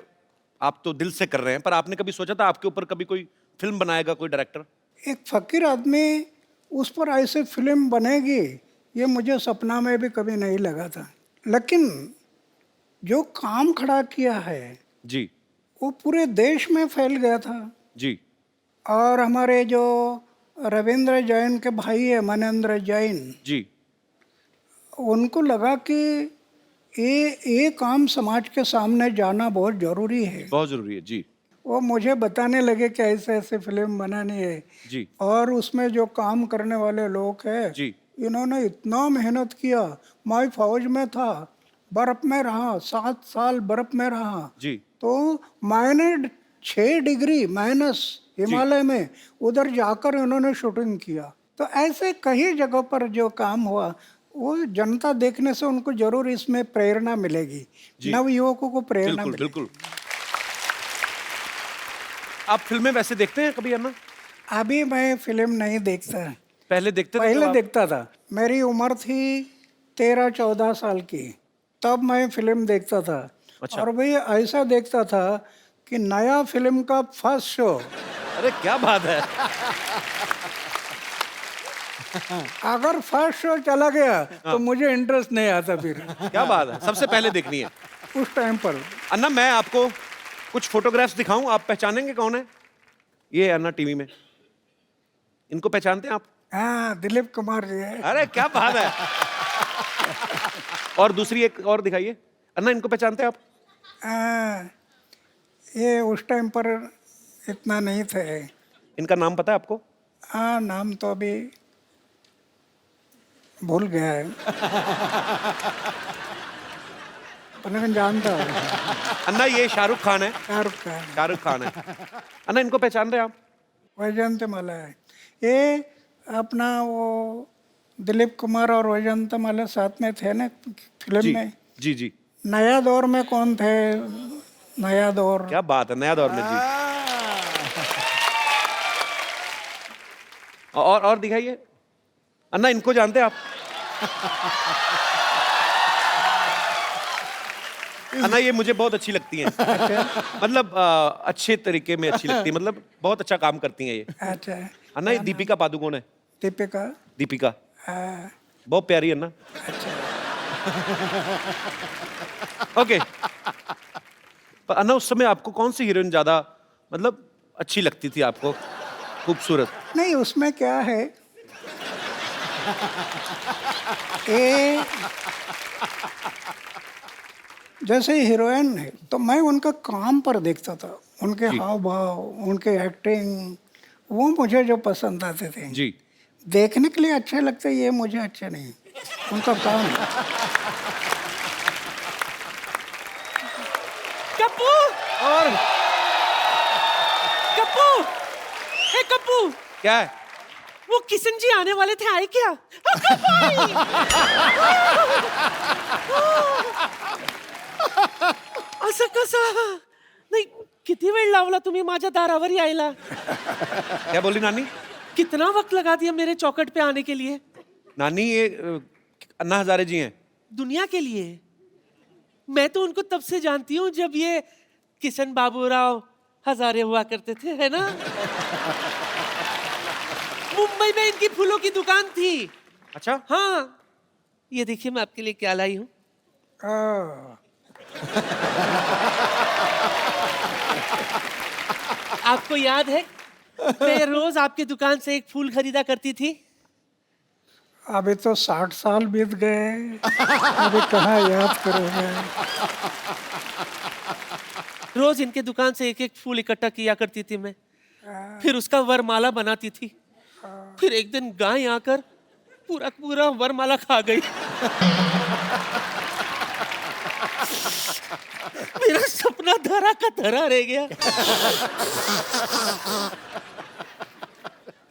[SPEAKER 1] आप तो दिल से कर रहे हैं, पर आपने कभी सोचा था आपके ऊपर कभी कोई फिल्म बनाएगा कोई डायरेक्टर?
[SPEAKER 7] एक फकीर आदमी उस पर ऐसे फिल्म बनेगी ये मुझे सपना में भी कभी नहीं लगा था। लेकिन जो काम खड़ा किया है
[SPEAKER 1] जी
[SPEAKER 7] वो पूरे देश में फैल गया था।
[SPEAKER 1] जी।
[SPEAKER 7] और हमारे जो रविंद्र जैन के भाई है मनेंद्र जैन
[SPEAKER 1] जी।
[SPEAKER 7] उनको लगा कि ये काम समाज के सामने जाना बहुत ज़रूरी है,
[SPEAKER 1] बहुत जरूरी है। जी।
[SPEAKER 7] वो मुझे बताने लगे कि ऐसे ऐसे फिल्म बनानी है
[SPEAKER 1] जी।
[SPEAKER 7] और उसमें जो काम करने वाले लोग हैं
[SPEAKER 1] जी।
[SPEAKER 7] इन्होंने इतना मेहनत किया। मैं फौज में था, बर्फ में रहा, 7 साल बर्फ में रहा,
[SPEAKER 1] जी।
[SPEAKER 7] तो मैंने 6 डिग्री माइनस हिमालय में उधर जाकर इन्होंने शूटिंग किया। तो ऐसे कई जगहों पर जो काम हुआ वो जनता देखने से उनको जरूर इसमें प्रेरणा मिलेगी, नव युवकों को प्रेरणा
[SPEAKER 1] बिल्कुल
[SPEAKER 7] मिलेगी।
[SPEAKER 1] बिल्कुल। आप फिल्में वैसे देखते हैं कभी अन्ना?
[SPEAKER 7] अभी मैं फिल्म नहीं देखता,
[SPEAKER 1] पहले देखते थे?
[SPEAKER 7] पहले
[SPEAKER 1] तो
[SPEAKER 7] देखता था। मेरी उम्र थी 13-14 साल की, तब मैं फिल्म देखता था।
[SPEAKER 1] अच्छा।
[SPEAKER 7] और भाई ऐसा देखता था कि नया फिल्म का फर्स्ट शो,
[SPEAKER 1] अरे क्या बात है!
[SPEAKER 7] अगर फर्स्ट शो चला गया तो मुझे इंटरेस्ट नहीं आता फिर।
[SPEAKER 1] क्या बात है! सबसे पहले देखनी है
[SPEAKER 7] उस टाइम पर।
[SPEAKER 1] अन्ना, मैं आपको कुछ फोटोग्राफ्स दिखाऊं, आप पहचानेंगे कौन है? ये अन्ना टीवी में, इनको पहचानते हैं आप?
[SPEAKER 7] हाँ, दिलीप कुमार जी है।
[SPEAKER 1] अरे क्या बात है! और दूसरी एक और दिखाइए। अन्ना, इनको पहचानते हैं आप?
[SPEAKER 7] ये उस टाइम पर इतना नहीं थे।
[SPEAKER 1] इनका नाम पता है आपको?
[SPEAKER 7] हाँ, नाम तो अभी भूल गया है, पर लेकिन जानता हूँ।
[SPEAKER 1] अन्ना, ये शाहरुख खान है।
[SPEAKER 7] शाहरुख खान।
[SPEAKER 1] शाहरुख खान है। अन्ना, इनको पहचान रहे हैं आप?
[SPEAKER 7] वैजयंतीमाला है ये अपना, वो दिलीप कुमार और वैजयंतीमाला साथ में थे ना फिल्म में।
[SPEAKER 1] जी जी।
[SPEAKER 7] नया दौर में कौन थे? नया दौर।
[SPEAKER 1] क्या बात है, नया दौर में। जी। और दिखाइए। अन्ना, इनको जानते हैं आप? अन्ना ये मुझे बहुत अच्छी लगती हैं। मतलब अच्छे तरीके में अच्छी लगती है, मतलब बहुत अच्छा काम करती हैं ये।
[SPEAKER 7] अच्छा।
[SPEAKER 1] अन्ना ये दीपिका पादुकोण है।
[SPEAKER 7] दीपिका।
[SPEAKER 1] दीपिका
[SPEAKER 7] हाँ,
[SPEAKER 1] बहुत प्यारी है अन्ना। ओके, पर अन्ना उस समय आपको कौन सी हीरोइन ज्यादा मतलब अच्छी लगती थी आपको, खूबसूरत?
[SPEAKER 7] नहीं उसमें क्या है, ये जैसे हीरोइन है तो मैं उनका काम पर देखता था, उनके हाव भाव, उनके एक्टिंग, वो मुझे जो पसंद आते थे।
[SPEAKER 1] जी।
[SPEAKER 7] देखने के लिए अच्छे लगते, ये मुझे अच्छे नहीं, उनका काम है।
[SPEAKER 9] कप्पू
[SPEAKER 1] और
[SPEAKER 9] कप्पू, हे कप्पू,
[SPEAKER 1] क्या है?
[SPEAKER 9] वो किशन जी आने वाले थे, आए क्या? कप्पू आई! असं कसं? नाही, किती वेळ लावला तुम्ही माझ्या दारावर यायला?
[SPEAKER 1] क्या बोली नानी?
[SPEAKER 9] कितना वक्त लगा दिया मेरे चौकट पे आने के लिए?
[SPEAKER 1] नानी ये अन्ना हजारे जी हैं।
[SPEAKER 9] दुनिया के लिए। मैं तो उनको तब से जानती हूँ जब ये किशन बाबूराव हजारे हुआ करते थे, है ना? मुंबई में इनकी फूलों की दुकान थी।
[SPEAKER 1] अच्छा।
[SPEAKER 9] हाँ, ये देखिए मैं आपके लिए क्या लाई हूँ। आपको याद है मैं रोज आपके दुकान से एक फूल खरीदा करती थी?
[SPEAKER 7] अभी तो 60 साल बीत गए, अभी कहाँ याद करोगे।
[SPEAKER 9] रोज इनके दुकान से एक एक फूल इकट्ठा किया करती थी मैं, फिर उसका वरमाला बनाती थी। फिर एक दिन गाय आकर पूरा पूरा वरमाला खा गई। मेरा सपना धरा का धरा रह गया।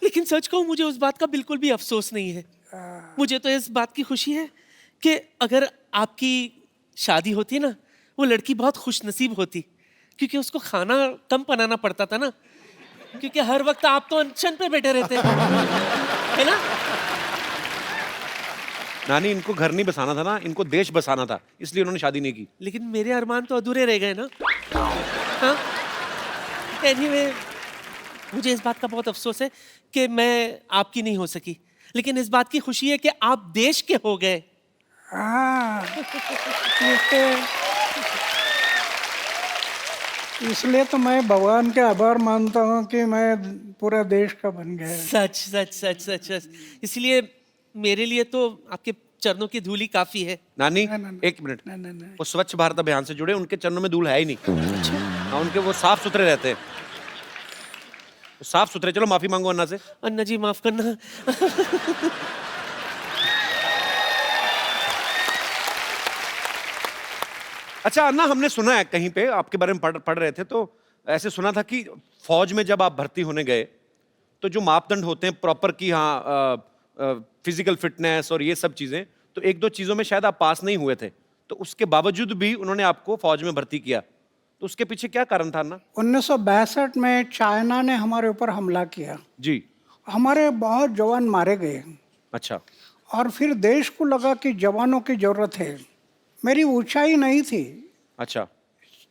[SPEAKER 9] लेकिन सच कहूं, मुझे उस बात का बिल्कुल भी अफसोस नहीं है। मुझे तो इस बात की खुशी है कि अगर आपकी शादी होती ना, वो लड़की बहुत खुशनसीब होती, क्योंकि उसको खाना कम बनाना पड़ता था ना, क्योंकि हर वक्त आप तो अनशन पे बैठे रहते है ना।
[SPEAKER 1] नानी इनको घर नहीं बसाना था ना, इनको देश बसाना था, इसलिए उन्होंने शादी नहीं की।
[SPEAKER 9] लेकिन मेरे अरमान तो अधूरे रह गए ना। हाँ? Anyway, मुझे इस बात का बहुत अफसोस है कि मैं आपकी नहीं हो सकी, लेकिन इस बात की खुशी है कि आप देश के हो गए।
[SPEAKER 7] हाँ, इसलिए तो मैं भगवान के आभार मानता हूँ कि मैं पूरा देश का बन गया।
[SPEAKER 9] सच सच सच सच सच। इसलिए मेरे लिए तो आपके चरणों की धूली काफी है।
[SPEAKER 1] नानी
[SPEAKER 7] ना।
[SPEAKER 1] एक मिनट, वो स्वच्छ भारत अभियान से जुड़े, उनके चरणों में धूल है ही नहीं। हाँ, उनके वो साफ सुथरे रहते हैं, साफ सुथरे। चलो माफी मांगो अन्ना से।
[SPEAKER 9] अन्ना जी माफ करना।
[SPEAKER 1] अच्छा अन्ना, हमने सुना है कहीं पे आपके बारे में पढ़ रहे थे, तो ऐसे सुना था कि फौज में जब आप भर्ती होने गए तो जो मापदंड होते हैं प्रॉपर की, हाँ फिजिकल फिटनेस और ये सब चीजें, तो एक दो चीजों में शायद आप पास नहीं हुए थे, तो उसके बावजूद भी उन्होंने आपको फौज में भर्ती किया, तो उसके पीछे क्या कारण था अन्ना?
[SPEAKER 7] 1962 में चाइना ने हमारे ऊपर हमला किया
[SPEAKER 1] जी।
[SPEAKER 7] हमारे बहुत जवान मारे गए।
[SPEAKER 1] अच्छा।
[SPEAKER 7] और फिर देश को लगा कि जवानों की जरूरत है। मेरी ऊंचाई नहीं थी,
[SPEAKER 1] अच्छा।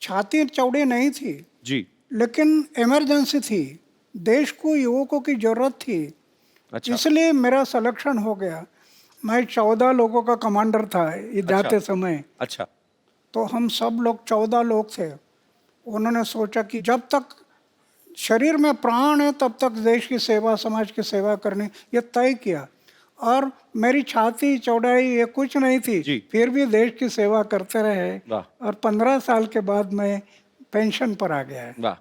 [SPEAKER 7] छाती चौड़ी नहीं थी
[SPEAKER 1] जी।
[SPEAKER 7] लेकिन इमरजेंसी थी, देश को युवकों की जरूरत थी।
[SPEAKER 1] अच्छा।
[SPEAKER 7] इसलिए मेरा सिलेक्शन हो गया। मैं 14 लोगों का कमांडर था जाते समय।
[SPEAKER 1] अच्छा।
[SPEAKER 7] तो हम सब लोग 14 लोग थे। उन्होंने सोचा कि जब तक शरीर में प्राण है तब तक देश की सेवा, समाज की सेवा करनी, ये तय किया। और मेरी छाती चौड़ाई ये कुछ नहीं थी
[SPEAKER 1] जी।
[SPEAKER 7] फिर भी देश की सेवा करते रहे।
[SPEAKER 1] वाह।
[SPEAKER 7] और 15 साल के बाद मैं पेंशन पर आ गया है।
[SPEAKER 1] वाह।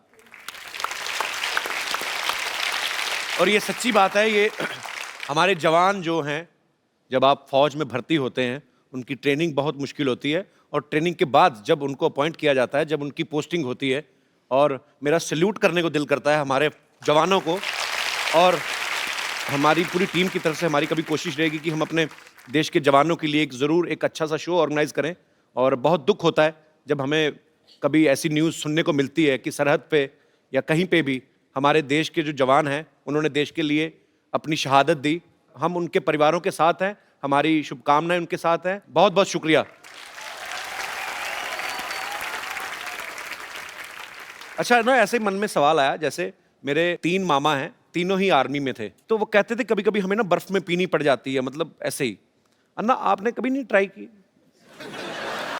[SPEAKER 1] और ये सच्ची बात है, ये हमारे जवान जो हैं, जब आप फौज में भर्ती होते हैं, उनकी ट्रेनिंग बहुत मुश्किल होती है, और ट्रेनिंग के बाद जब उनको अपॉइंट किया जाता है, जब उनकी पोस्टिंग होती है, और मेरा सैल्यूट करने को दिल करता है हमारे जवानों को। और हमारी पूरी टीम की तरफ से हमारी कभी कोशिश रहेगी कि हम अपने देश के जवानों के लिए एक ज़रूर एक अच्छा सा शो ऑर्गेनाइज करें। और बहुत दुख होता है जब हमें कभी ऐसी न्यूज़ सुनने को मिलती है कि सरहद पे या कहीं पे भी हमारे देश के जो जवान हैं, उन्होंने देश के लिए अपनी शहादत दी। हम उनके परिवारों के साथ हैं, हमारी शुभकामनाएं उनके साथ हैं। बहुत बहुत शुक्रिया। अच्छा ना, ऐसे ही मन में सवाल आया, जैसे मेरे 3 मामा हैं, तीनों ही आर्मी में थे, तो वो कहते थे कभी कभी हमें ना बर्फ में पीनी पड़ जाती है, मतलब ऐसे ही। अन्ना आपने कभी नहीं ट्राई की?